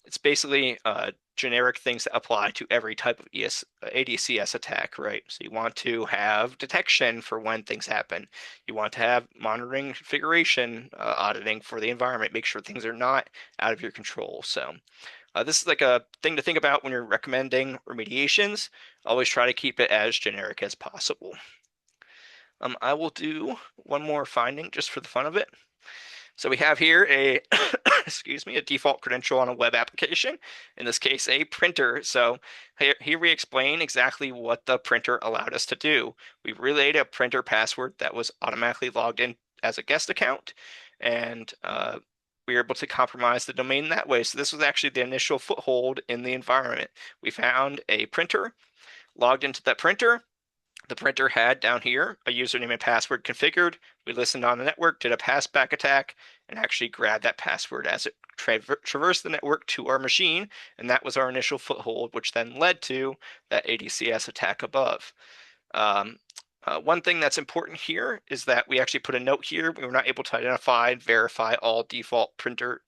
it's basically generic things that apply to every type of ADCS attack, right? So you want to have detection for when things happen. You want to have monitoring configuration auditing for the environment, make sure things are not out of your control. So this is like a thing to think about when you're recommending remediations. Always try to keep it as generic as possible. I will do one more finding just for the fun of it. So we have here a, excuse me, a default credential on a web application, in this case, a printer. So here we explain exactly what the printer allowed us to do. We relayed a printer password that was automatically logged in as a guest account, and we were able to compromise the domain that way. So this was actually the initial foothold in the environment. We found a printer, logged into that printer, the printer had down here a username and password configured. We listened on the network, did a passback attack, and actually grabbed that password as it traversed the network to our machine. And that was our initial foothold, which then led to that ADCS attack above. One thing that's important here is that we actually put a note here. We were not able to identify and verify all default printer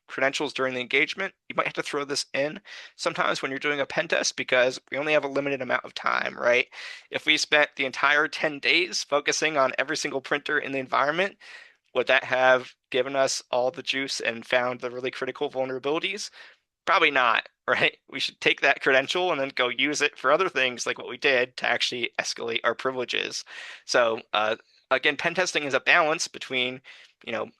credentials during the engagement. You might have to throw this in sometimes when you're doing a pen test because we only have a limited amount of time, right? If we spent the entire 10 days focusing on every single printer in the environment, would that have given us all the juice and found the really critical vulnerabilities? Probably not, right? We should take that credential and then go use it for other things like what we did to actually escalate our privileges. So again, pen testing is a balance between,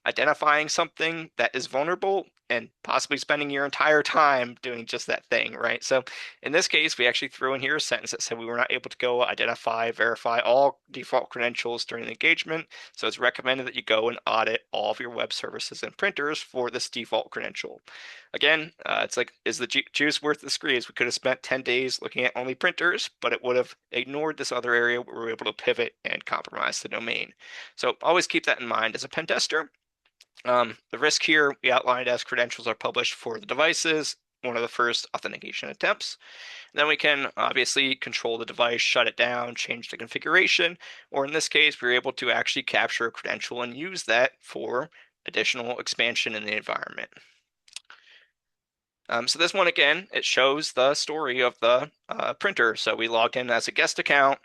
identifying something that is vulnerable and possibly spending your entire time doing just that thing, right? So in this case, we actually threw in here a sentence that said we were not able to go identify, verify all default credentials during the engagement. So it's recommended that you go and audit all of your web services and printers for this default credential. Again, it's like, is the juice worth the squeeze? We could have spent 10 days looking at only printers, but it would have ignored this other area where we were able to pivot and compromise the domain. So always keep that in mind as a pen tester. The risk here we outlined as credentials are published for the devices, one of the first authentication attempts. Then we can obviously control the device, shut it down, change the configuration, or in this case, we were able to actually capture a credential and use that for additional expansion in the environment. So this one, again, it shows the story of the printer. So we logged in as a guest account.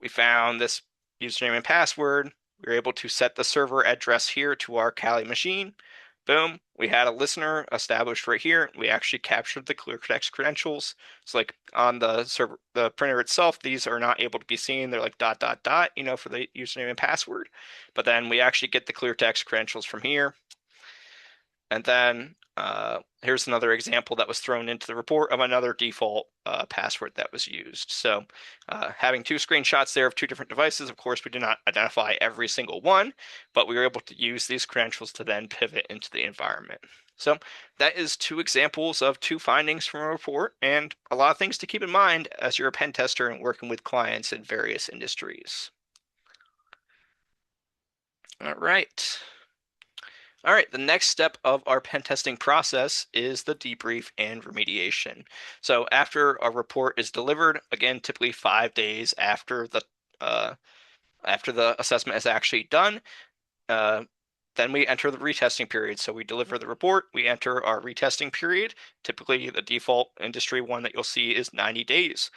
We found this username and password. We were able to set the server address here to our Kali machine. Boom, we had a listener established right here. We actually captured the ClearText credentials. So like on the server, the printer itself, these are not able to be seen. They're like ... for the username and password. But then we actually get the ClearText credentials from here. And then here's another example that was thrown into the report of another default password that was used. So having two screenshots there of two different devices, of course, we did not identify every single one, but we were able to use these credentials to then pivot into the environment. So that is two examples of two findings from a report and a lot of things to keep in mind as you're a pen tester and working with clients in various industries. All right. All right, the next step of our pen testing process is the debrief and remediation. So after a report is delivered, again, typically 5 days uh, after the assessment is actually done, uh, then we enter the retesting period. So we deliver the report, we enter our retesting period. Typically, the default industry one that you'll see is 90 days.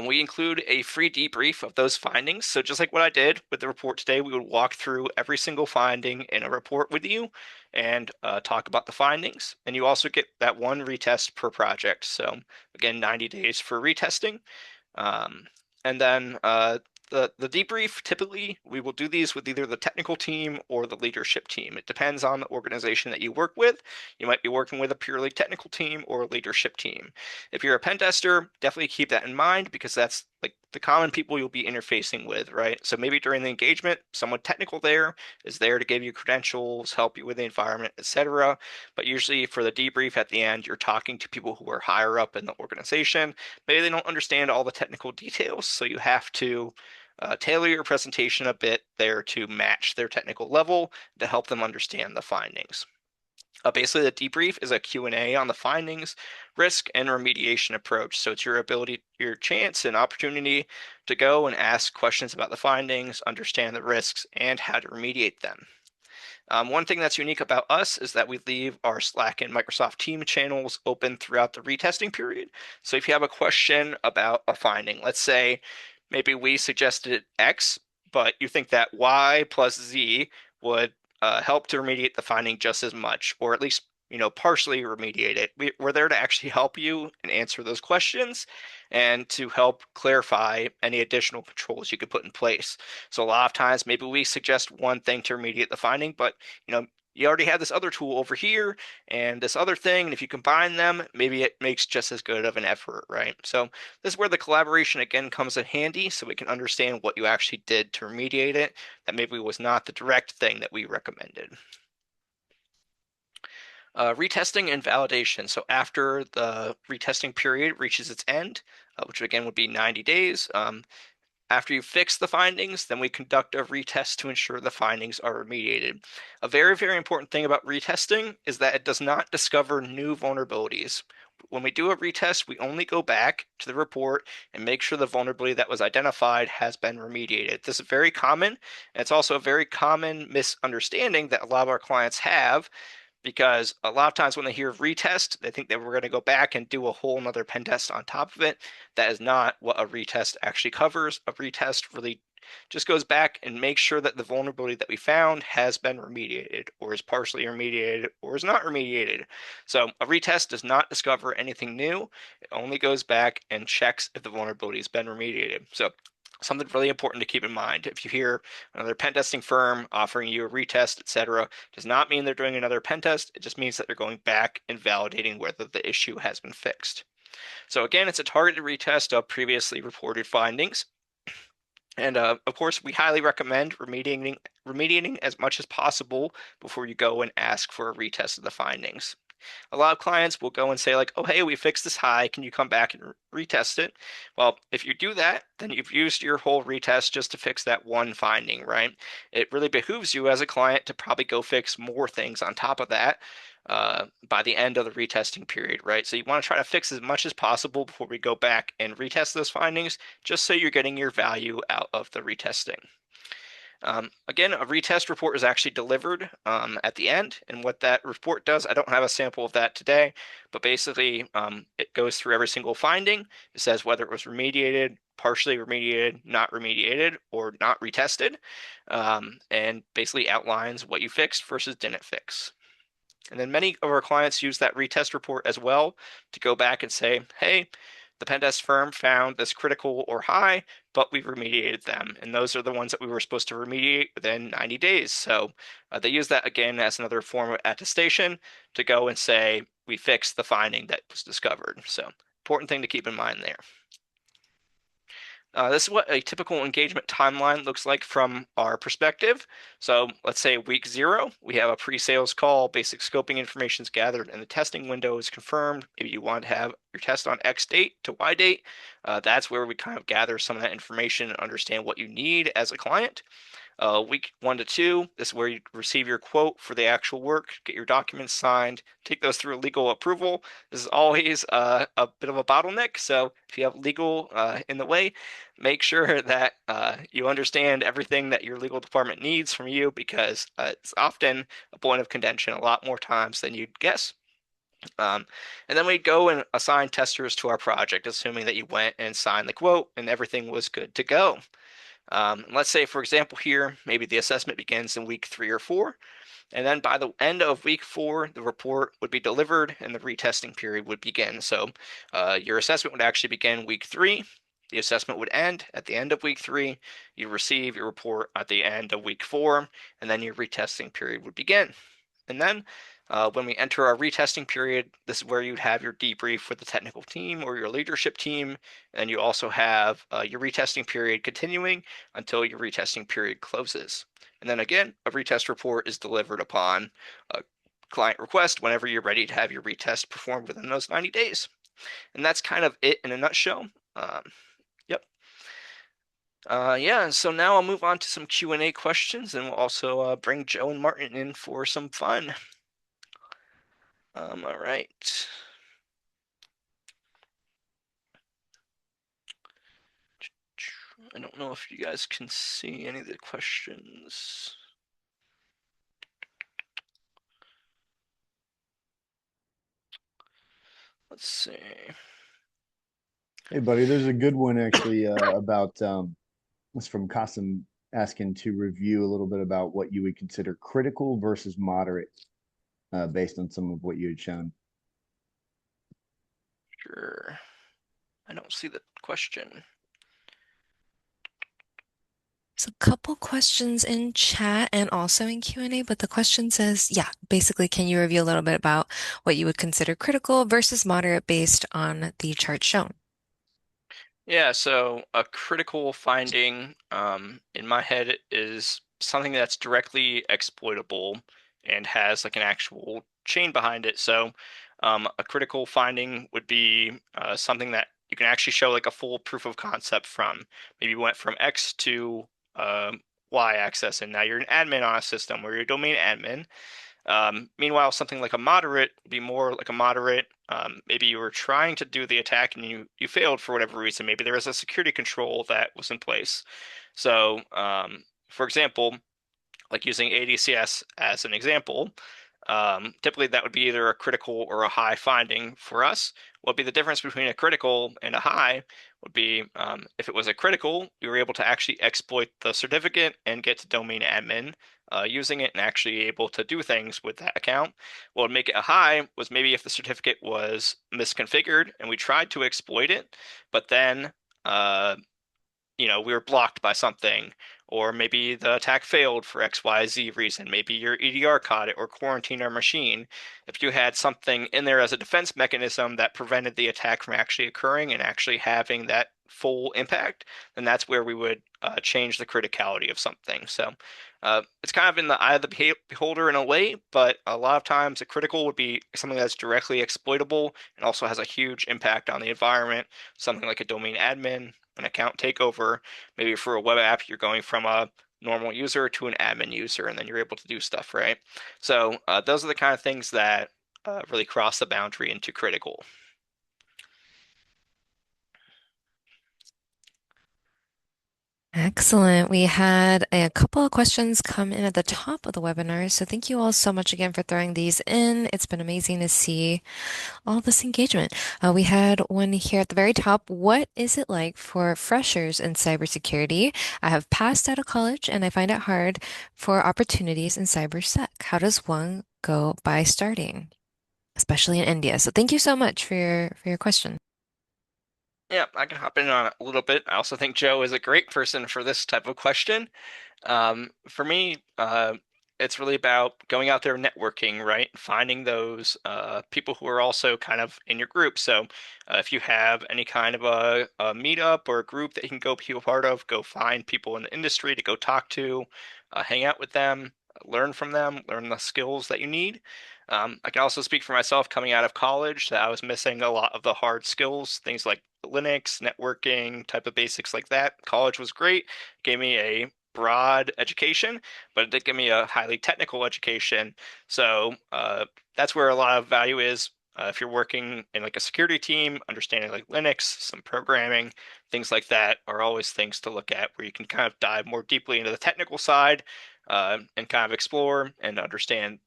We include a free debrief of those findings. So just like what I did with the report today, we would walk through every single finding in a report with you and talk about the findings. And you also get that one retest per project. So again, 90 days for retesting. Um, and then the debrief, typically we will do these with either the technical team or the leadership team. It depends on the organization that you work with. You might be working with a purely technical team or a leadership team. If you're a pen tester, definitely keep that in mind because that's like the common people you'll be interfacing with, right? So maybe during the engagement, someone technical there is there to give you credentials, help you with the environment, etc. But usually for the debrief at the end, you're talking to people who are higher up in the organization. Maybe they don't understand all the technical details, so you have to tailor your presentation a bit there to match their technical level to help them understand the findings. Basically, the debrief is a Q&A on the findings, risk, and remediation approach. So it's your ability, your chance and opportunity to go and ask questions about the findings, understand the risks, and how to remediate them. One thing that's unique about us is that we leave our Slack and Microsoft Team channels open throughout the retesting period. So if you have a question about a finding, let's say maybe we suggested X, but you think that Y plus Z would help to remediate the finding just as much, or at least partially remediate it. We're there to actually help you and answer those questions and to help clarify any additional controls you could put in place. So a lot of times, maybe we suggest one thing to remediate the finding, but you already have this other tool over here and this other thing, and if you combine them, maybe it makes just as good of an effort, right? So this is where the collaboration again comes in handy, so we can understand what you actually did to remediate it that maybe was not the direct thing that we recommended. Retesting and validation. So after the retesting period reaches its end, which again would be 90 days, after you fix the findings, then we conduct a retest to ensure the findings are remediated. A very, very important thing about retesting is that it does not discover new vulnerabilities. When we do a retest, we only go back to the report and make sure the vulnerability that was identified has been remediated. This is very common, and it's also a very common misunderstanding that a lot of our clients have because a lot of times when they hear retest, they think that we're going to go back and do a whole nother pen test on top of it. That is not what a retest actually covers. A retest really just goes back and makes sure that the vulnerability that we found has been remediated or is partially remediated or is not remediated. So a retest does not discover anything new. It only goes back and checks if the vulnerability has been remediated. So something really important to keep in mind. If you hear another pen testing firm offering you a retest, etc., does not mean they're doing another pen test. It just means that they're going back and validating whether the issue has been fixed. So again, it's a targeted retest of previously reported findings. And of course, we highly recommend remediating as much as possible before you go and ask for a retest of the findings. A lot of clients will go and say like, oh, hey, we fixed this high. Can you come back and retest it? Well, if you do that, then you've used your whole retest just to fix that one finding, right? It really behooves you as a client to probably go fix more things on top of that by the end of the retesting period, right? So you want to try to fix as much as possible before we go back and retest those findings, just so you're getting your value out of the retesting. Again, a retest report is actually delivered at the end, and what that report does, I don't have a sample of that today, but basically it goes through every single finding. It says whether it was remediated, partially remediated, not remediated, or not retested, and basically outlines what you fixed versus didn't fix. And then many of our clients use that retest report as well to go back and say, hey, the pentest firm found this critical or high, but we remediated them. And those are the ones that we were supposed to remediate within 90 days. So they use that again as another form of attestation to go and say, we fixed the finding that was discovered. So important thing to keep in mind there. This is what a typical engagement timeline looks like from our perspective. So let's say week 0, we have a pre-sales call, basic scoping information is gathered, and the testing window is confirmed. If you want to have your test on X date to Y date, that's where we kind of gather some of that information and understand what you need as a client. Week 1 to 2, this is where you receive your quote for the actual work, get your documents signed, take those through legal approval. This is always a bit of a bottleneck, so if you have legal in the way, make sure that you understand everything that your legal department needs from you because it's often a point of contention a lot more times than you'd guess. Um, and then we'd go and assign testers to our project, assuming that you went and signed the quote and everything was good to go. Let's say, for example, here, maybe the assessment begins in week 3 or 4, and then by the end of week 4, the report would be delivered and the retesting period would begin. So your assessment would actually begin week 3. The assessment would end at the end of week 3. You receive your report at the end of week 4, and then your retesting period would begin. And then when we enter our retesting period, this is where you'd have your debrief with the technical team or your leadership team. And you also have your retesting period continuing until your retesting period closes. And then again, a retest report is delivered upon a client request whenever you're ready to have your retest performed within those 90 days. And that's kind of it in a nutshell. Um, yep. Yeah, so now I'll move on to some Q&A questions, and we'll also bring Joe and Martin in for some fun. All right. I don't know if you guys can see any of the questions. Let's see. Hey, buddy, there's a good one actually about it's from Kasim asking to review a little bit about what you would consider critical versus moderate based on some of what you had shown. Sure. I don't see the question. There's a couple questions in chat and also in Q&A, but the question says, yeah, basically, can you review a little bit about what you would consider critical versus moderate based on the chart shown? Yeah, so a critical finding in my head is something that's directly exploitable and has like an actual chain behind it. So a critical finding would be something that you can actually show like a full proof of concept from. Maybe you went from X to Y access, and now you're an admin on a system where you're a domain admin. Meanwhile, something like a moderate would be more like a moderate. Maybe you were trying to do the attack and you failed for whatever reason. Maybe there was a security control that was in place. So, for example, like using ADCS as an example, typically that would be either a critical or a high finding for us. What would be the difference between a critical and a high would be if it was a critical, we were able to actually exploit the certificate and get to domain admin using it and actually able to do things with that account. What would make it a high was maybe if the certificate was misconfigured and we tried to exploit it, but then uh, we were blocked by something, or maybe the attack failed for XYZ reason. Maybe your EDR caught it or quarantined our machine. If you had something in there as a defense mechanism that prevented the attack from actually occurring and actually having that full impact, then that's where we would change the criticality of something. So it's kind of in the eye of the beholder in a way, but a lot of times a critical would be something that's directly exploitable and also has a huge impact on the environment, something like a domain admin, an account takeover. Maybe for a web app, you're going from a normal user to an admin user, and then you're able to do stuff, right? So those are the kind of things that really cross the boundary into critical. Excellent. We had a couple of questions come in at the top of the webinar, so thank you all so much again for throwing these in. It's been amazing to see all this engagement. We had one here at the very top. What is it like for freshers in cybersecurity? I have passed out of college and I find it hard for opportunities in cybersec. How does one go by starting, especially in India? So thank you so much for your question. Yeah, I can hop in on it a little bit. I also think Joe is a great person for this type of question. For me, it's really about going out there networking, right? Finding those people who are also kind of in your group. So if you have any kind of a meetup or a group that you can go be a part of, go find people in the industry to go talk to, hang out with them, learn from them, learn the skills that you need. I can also speak for myself coming out of college that I was missing a lot of the hard skills, things like Linux, networking, type of basics like that. College was great, gave me a broad education, but it did give me a highly technical education. So that's where a lot of value is. If you're working in like a security team, understanding like Linux, some programming, things like that are always things to look at where you can kind of dive more deeply into the technical side and kind of explore and understand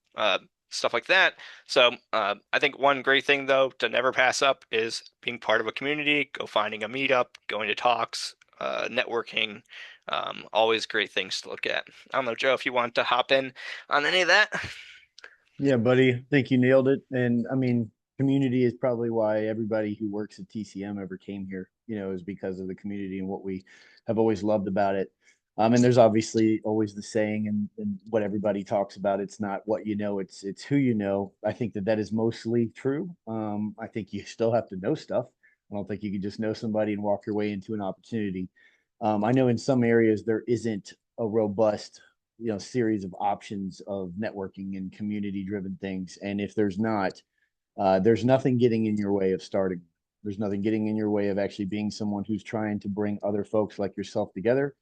stuff like that. So I think one great thing though to never pass up is being part of a community, go finding a meetup, going to talks, networking, always great things to look at. I don't know, Joe, if you want to hop in on any of that. Yeah, buddy, I think you nailed it. And I mean, community is probably why everybody who works at TCM ever came here, is because of the community and what we have always loved about it. And there's obviously always the saying and what everybody talks about. It's not what you know, it's who you know. I think that is mostly true. I think you still have to know stuff. I don't think you can just know somebody and walk your way into an opportunity. I know in some areas there isn't a robust series of options of networking and community driven things, and if there's not, there's nothing getting in your way of starting. There's nothing getting in your way of actually being someone who's trying to bring other folks like yourself together,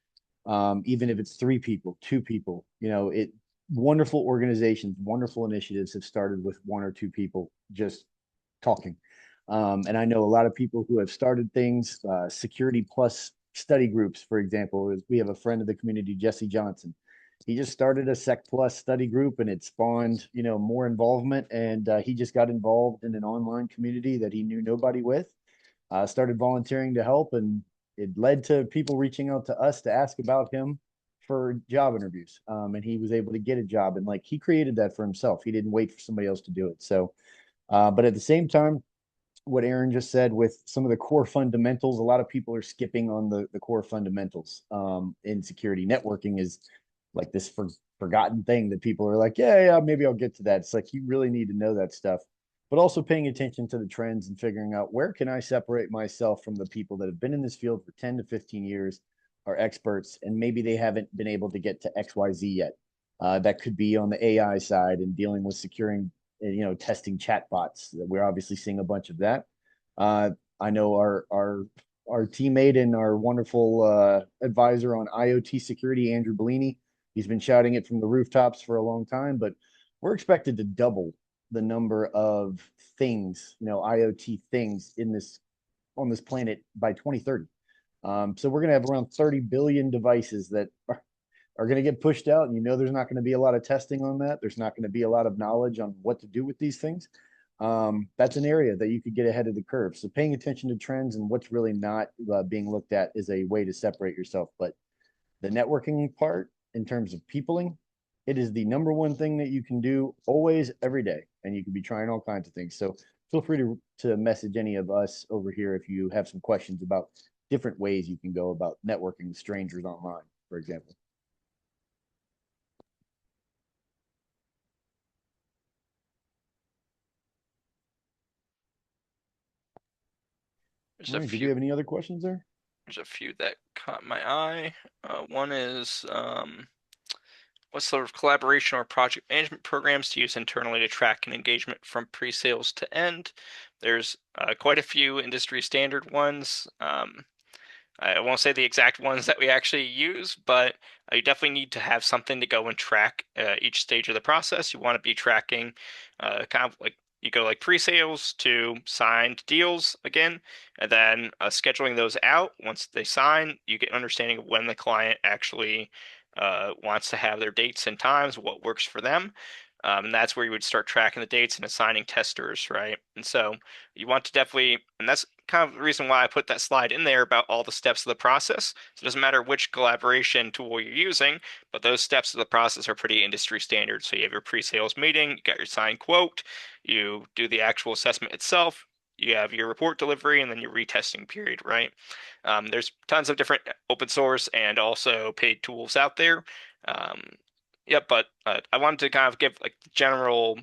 even if it's 3 people, 2 people. It wonderful organizations, wonderful initiatives have started with 1 or 2 people just talking. And I know a lot of people who have started things, security plus study groups, for example. We have a friend of the community, Jesse Johnson. He just started a Sec Plus study group, and it spawned, more involvement. And he just got involved in an online community that he knew nobody with. Started volunteering to help, and it led to people reaching out to us to ask about him for job interviews. And he was able to get a job, and like he created that for himself. He didn't wait for somebody else to do it. So, but at the same time, what Aaron just said with some of the core fundamentals, a lot of people are skipping on the core fundamentals in security. Networking is like this forgotten thing that people are like, yeah, maybe I'll get to that. It's like you really need to know that stuff, but also paying attention to the trends and figuring out where can I separate myself from the people that have been in this field for 10 to 15 years, are experts, and maybe they haven't been able to get to XYZ yet. That could be on the AI side and dealing with securing testing chatbots. We're obviously seeing a bunch of that. Uh, I know our teammate and our wonderful advisor on IoT security, Andrew Bellini. He's been shouting it from the rooftops for a long time, but we're expected to double the number of things, IoT things on this planet by 2030. So we're going to have around 30 billion devices that are going to get pushed out, and there's not going to be a lot of testing on that. There's not going to be a lot of knowledge on what to do with these things. That's an area that you could get ahead of the curve. So paying attention to trends and what's really not being looked at is a way to separate yourself. But the networking part, in terms of peopling, it is the number one thing that you can do always, every day, and you can be trying all kinds of things. So feel free to message any of us over here if you have some questions about different ways you can go about networking with strangers online, for example. There's All a right. Did we few have any other questions there? there's a few that caught my eye. One is what sort of collaboration or project management programs to use internally to track an engagement from pre-sales to end? There's quite a few industry standard ones. I won't say the exact ones that we actually use, but you definitely need to have something to go and track each stage of the process. You want to be tracking kind of like you go like pre-sales to signed deals again, and then scheduling those out. Once they sign, you get an understanding of when the client actually wants to have their dates and times, what works for them. And that's where you would start tracking the dates and assigning testers, right? And so you want to definitely, and that's kind of the reason why I put that slide in there about all the steps of the process. So it doesn't matter which collaboration tool you're using, but those steps of the process are pretty industry standard. So you have your pre-sales meeting, you got your signed quote, you do the actual assessment itself, you have your report delivery, and then your retesting period, right? There's tons of different open source and also paid tools out there. Um, yeah, but I wanted to kind of give like general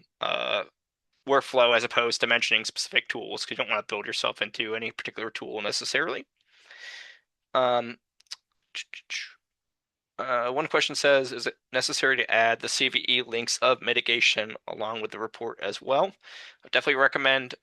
workflow as opposed to mentioning specific tools because you don't want to build yourself into any particular tool necessarily. Um, One question says, is it necessary to add the CVE links of mitigation along with the report as well? I definitely recommend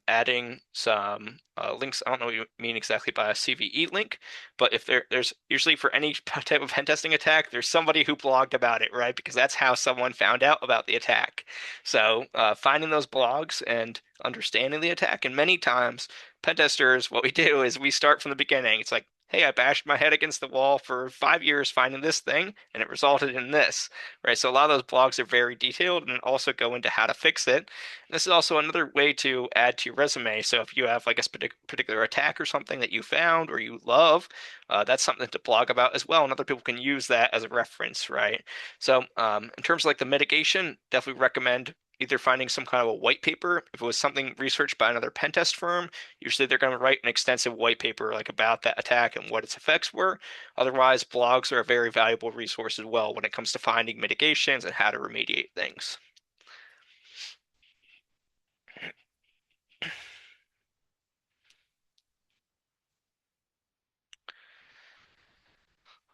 adding some links. I don't know what you mean exactly by a CVE link, but if there's usually for any type of pen testing attack, there's somebody who blogged about it, right? Because that's how someone found out about the attack. So finding those blogs and understanding the attack, and many times pen testers, what we do is we start from the beginning. It's like, hey, I bashed my head against the wall for 5 years finding this thing, and it resulted in this, right? So a lot of those blogs are very detailed and also go into how to fix it. And this is also another way to add to your resume. So if you have like a particular attack or something that you found or you love, that's something to blog about as well, and other people can use that as a reference, right? So in terms of like the mitigation, definitely recommend either finding some kind of a white paper. If it was something researched by another pen test firm, usually they're going to write an extensive white paper like about that attack and what its effects were. Otherwise, blogs are a very valuable resource as well when it comes to finding mitigations and how to remediate things.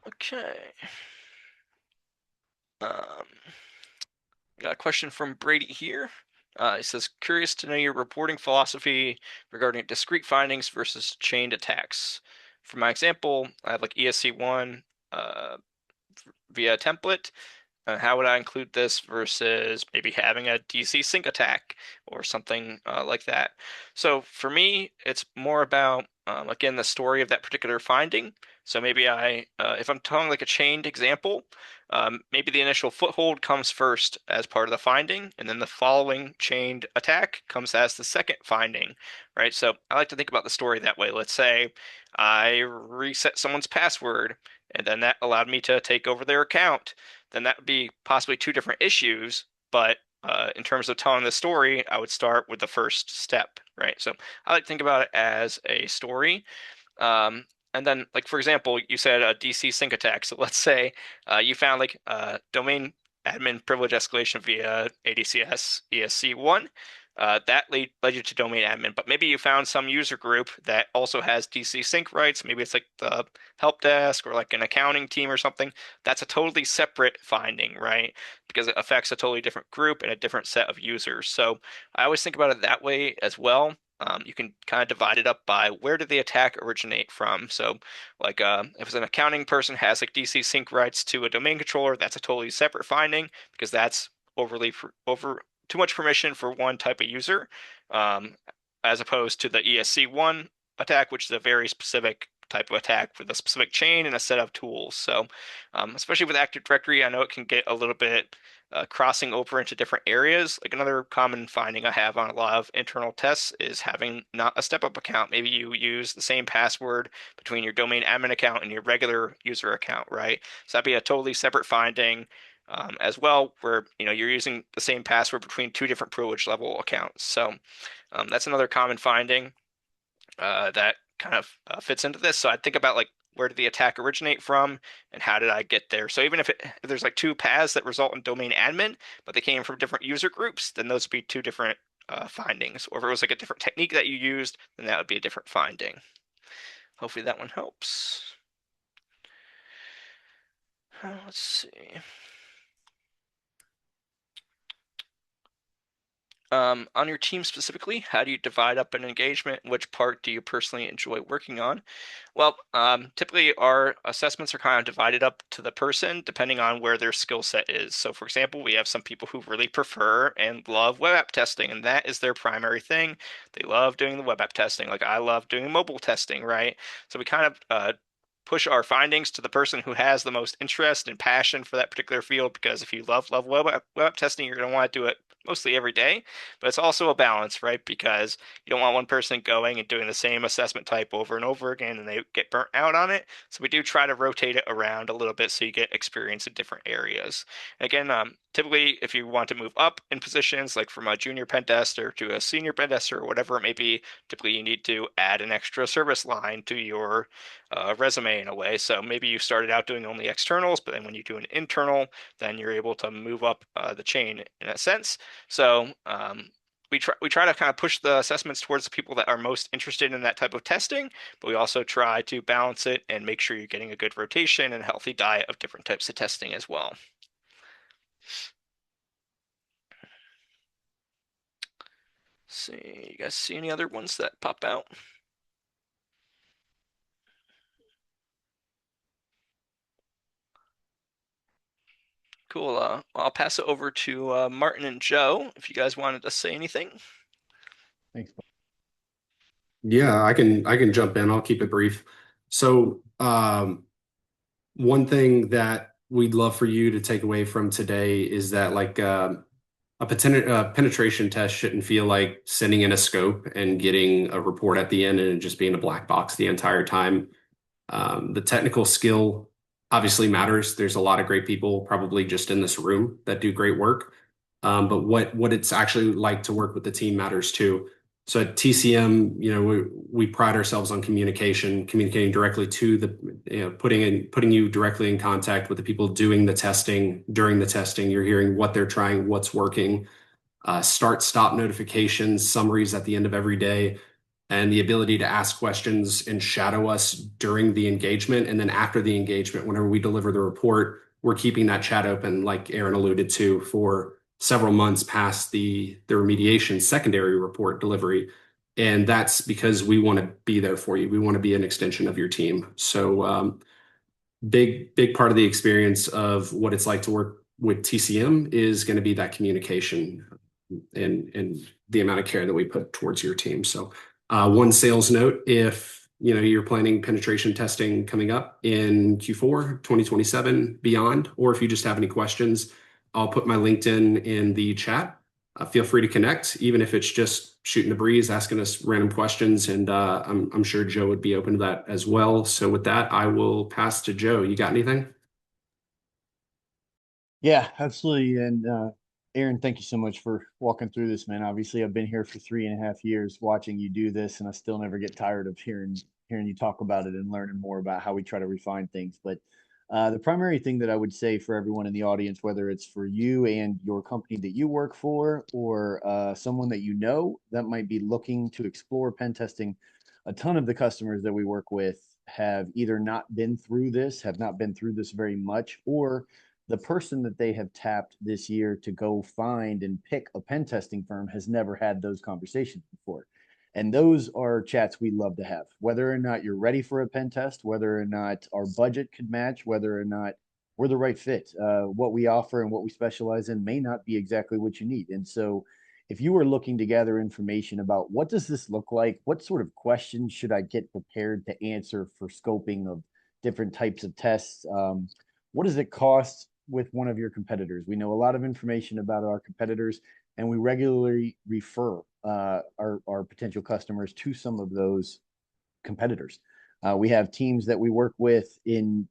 Okay. Um, Got a question from Brady here. He says, curious to know your reporting philosophy regarding discrete findings versus chained attacks. For my example, I have like ESC1 via template. How would I include this versus maybe having a DC sync attack or something like that? So for me, it's more about, again, the story of that particular finding. So maybe if I'm telling like a chained example, maybe the initial foothold comes first as part of the finding, and then the following chained attack comes as the second finding, right? So I like to think about the story that way. Let's say I reset someone's password, and then that allowed me to take over their account. Then that would be possibly two different issues, but in terms of telling the story, I would start with the first step, right? So I like to think about it as a story. Um, and then, like for example, you said a DC sync attack. So let's say you found like domain admin privilege escalation via ADCS ESC1. That led you to domain admin, but maybe you found some user group that also has DC sync rights. Maybe it's like the help desk or like an accounting team or something. That's a totally separate finding, right? Because it affects a totally different group and a different set of users. So I always think about it that way as well. You can kind of divide it up by where did the attack originate from. So, like, if an accounting person has like DC sync rights to a domain controller, that's a totally separate finding because that's over too much permission for one type of user, um, as opposed to the ESC1 attack, which is a very specific type of attack with a specific chain and a set of tools. So, especially with Active Directory, I know it can get a little bit crossing over into different areas. Like another common finding I have on a lot of internal tests is having not a step-up account. Maybe you use the same password between your domain admin account and your regular user account, right? So that'd be a totally separate finding as well, where you're using the same password between two different privilege level accounts. So that's another common finding that kind of fits into this. So I'd think about like where did the attack originate from and how did I get there? So even if there's like two paths that result in domain admin, but they came from different user groups, then those would be two different findings. Or if it was like a different technique that you used, then that would be a different finding. Hopefully that one helps. Let's see. On your team specifically, how do you divide up an engagement? Which part do you personally enjoy working on? Well, typically our assessments are kind of divided up to the person depending on where their skill set is. So, for example, we have some people who really prefer and love web app testing, and that is their primary thing. They love doing the web app testing, like I love doing mobile testing, right? So we kind of push our findings to the person who has the most interest and passion for that particular field, because if you love web app testing, you're going to want to do it mostly every day, but it's also a balance, right? Because you don't want one person going and doing the same assessment type over and over again and they get burnt out on it. So we do try to rotate it around a little bit so you get experience in different areas. And again, typically, if you want to move up in positions, like from a junior pen tester to a senior pen tester or whatever it may be, typically you need to add an extra service line to your resume in a way. So maybe you started out doing only externals, but then when you do an internal, then you're able to move up the chain in a sense. So we try to kind of push the assessments towards the people that are most interested in that type of testing, but we also try to balance it and make sure you're getting a good rotation and healthy diet of different types of testing as well. See, you guys see any other ones that pop out? Cool. I'll pass it over to Martin and Joe if you guys wanted to say anything. Thanks. Yeah, I can jump in. I'll keep it brief. So, one thing that we'd love for you to take away from today is that a penetration test shouldn't feel like sending in a scope and getting a report at the end and it just being a black box the entire time. The technical skill obviously matters. There's a lot of great people probably just in this room that do great work. But what it's actually like to work with the team matters too. So at TCM, we pride ourselves on communicating directly to putting you directly in contact with the people doing the testing. During the testing, you're hearing what they're trying, what's working, start stop notifications, summaries at the end of every day, and the ability to ask questions and shadow us during the engagement. And then after the engagement, whenever we deliver the report, we're keeping that chat open, like Aaron alluded to, for several months past the remediation secondary report delivery. And that's because we want to be there for you. We want to be an extension of your team. So big part of the experience of what it's like to work with TCM is going to be that communication and the amount of care that we put towards your team. So one sales note, if you're planning penetration testing coming up in Q4 2027 beyond, or if you just have any questions, I'll put my LinkedIn in the chat. Feel free to connect, even if it's just shooting the breeze, asking us random questions, and I'm sure Joe would be open to that as well. So with that, I will pass to Joe. You got anything? Yeah, absolutely. And Aaron, thank you so much for walking through this, man. Obviously, I've been here for 3.5 years watching you do this, and I still never get tired of hearing you talk about it and learning more about how we try to refine things. But the primary thing that I would say for everyone in the audience, whether it's for you and your company that you work for, or someone that you know that might be looking to explore pen testing, a ton of the customers that we work with have either not been through this, have not been through this very much, or the person that they have tapped this year to go find and pick a pen testing firm has never had those conversations before. And those are chats we love to have, whether or not you're ready for a pen test, whether or not our budget could match, whether or not we're the right fit. What we offer and what we specialize in may not be exactly what you need. And so if you are looking to gather information about what does this look like, what sort of questions should I get prepared to answer for scoping of different types of tests, what does it cost with one of your competitors? We know a lot of information about our competitors, and we regularly refer our potential customers to some of those competitors. We have teams that we work with in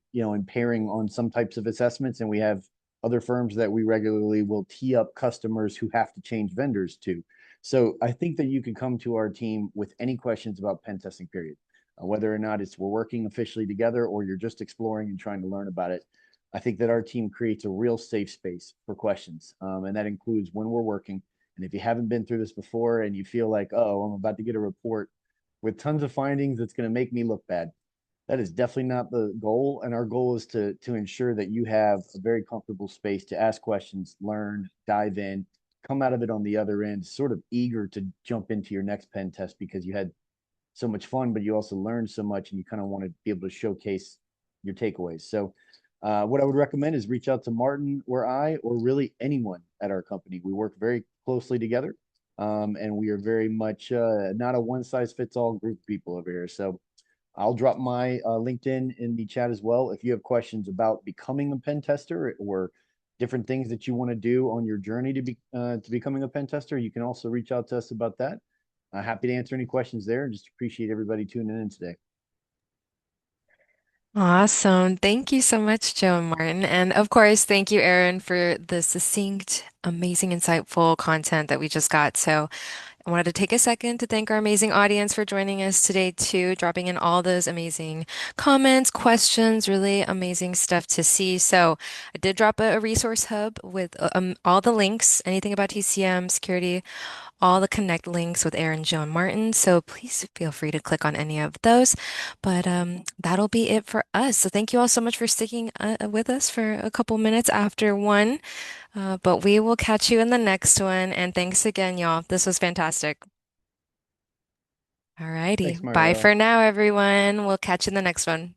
pairing on some types of assessments, and we have other firms that we regularly will tee up customers who have to change vendors to. So I think that you can come to our team with any questions about pen testing, period. Whether or not it's we're working officially together or you're just exploring and trying to learn about it. I think that our team creates a real safe space for questions. And that includes when we're working. And if you haven't been through this before and you feel like, oh, I'm about to get a report with tons of findings that's going to make me look bad, that is definitely not the goal. And our goal is to ensure that you have a very comfortable space to ask questions, learn, dive in, come out of it on the other end, sort of eager to jump into your next pen test because you had so much fun, but you also learned so much and you kind of want to be able to showcase your takeaways. So what I would recommend is reach out to Martin or I, or really anyone at our company. We work very closely together, and we are very much not a one size fits all group of people over here. So I'll drop my LinkedIn in the chat as well. If you have questions about becoming a pen tester or different things that you want to do on your journey to becoming a pen tester, you can also reach out to us about that. Happy to answer any questions there, and just appreciate everybody tuning in today. Awesome. Thank you so much, Joe and Martin. And of course, thank you, Aaron, for the succinct, amazing, insightful content that we just got. So I wanted to take a second to thank our amazing audience for joining us today too, dropping in all those amazing comments, questions, really amazing stuff to see. So I did drop a resource hub with all the links, anything about TCM security, all the connect links with Aaron, Joe, and Martin. So please feel free to click on any of those. But that'll be it for us. So thank you all so much for sticking with us for a couple minutes after one. But we will catch you in the next one. And thanks again, y'all. This was fantastic. All righty. Thanks, Bye Myra. for now, everyone. We'll catch you in the next one.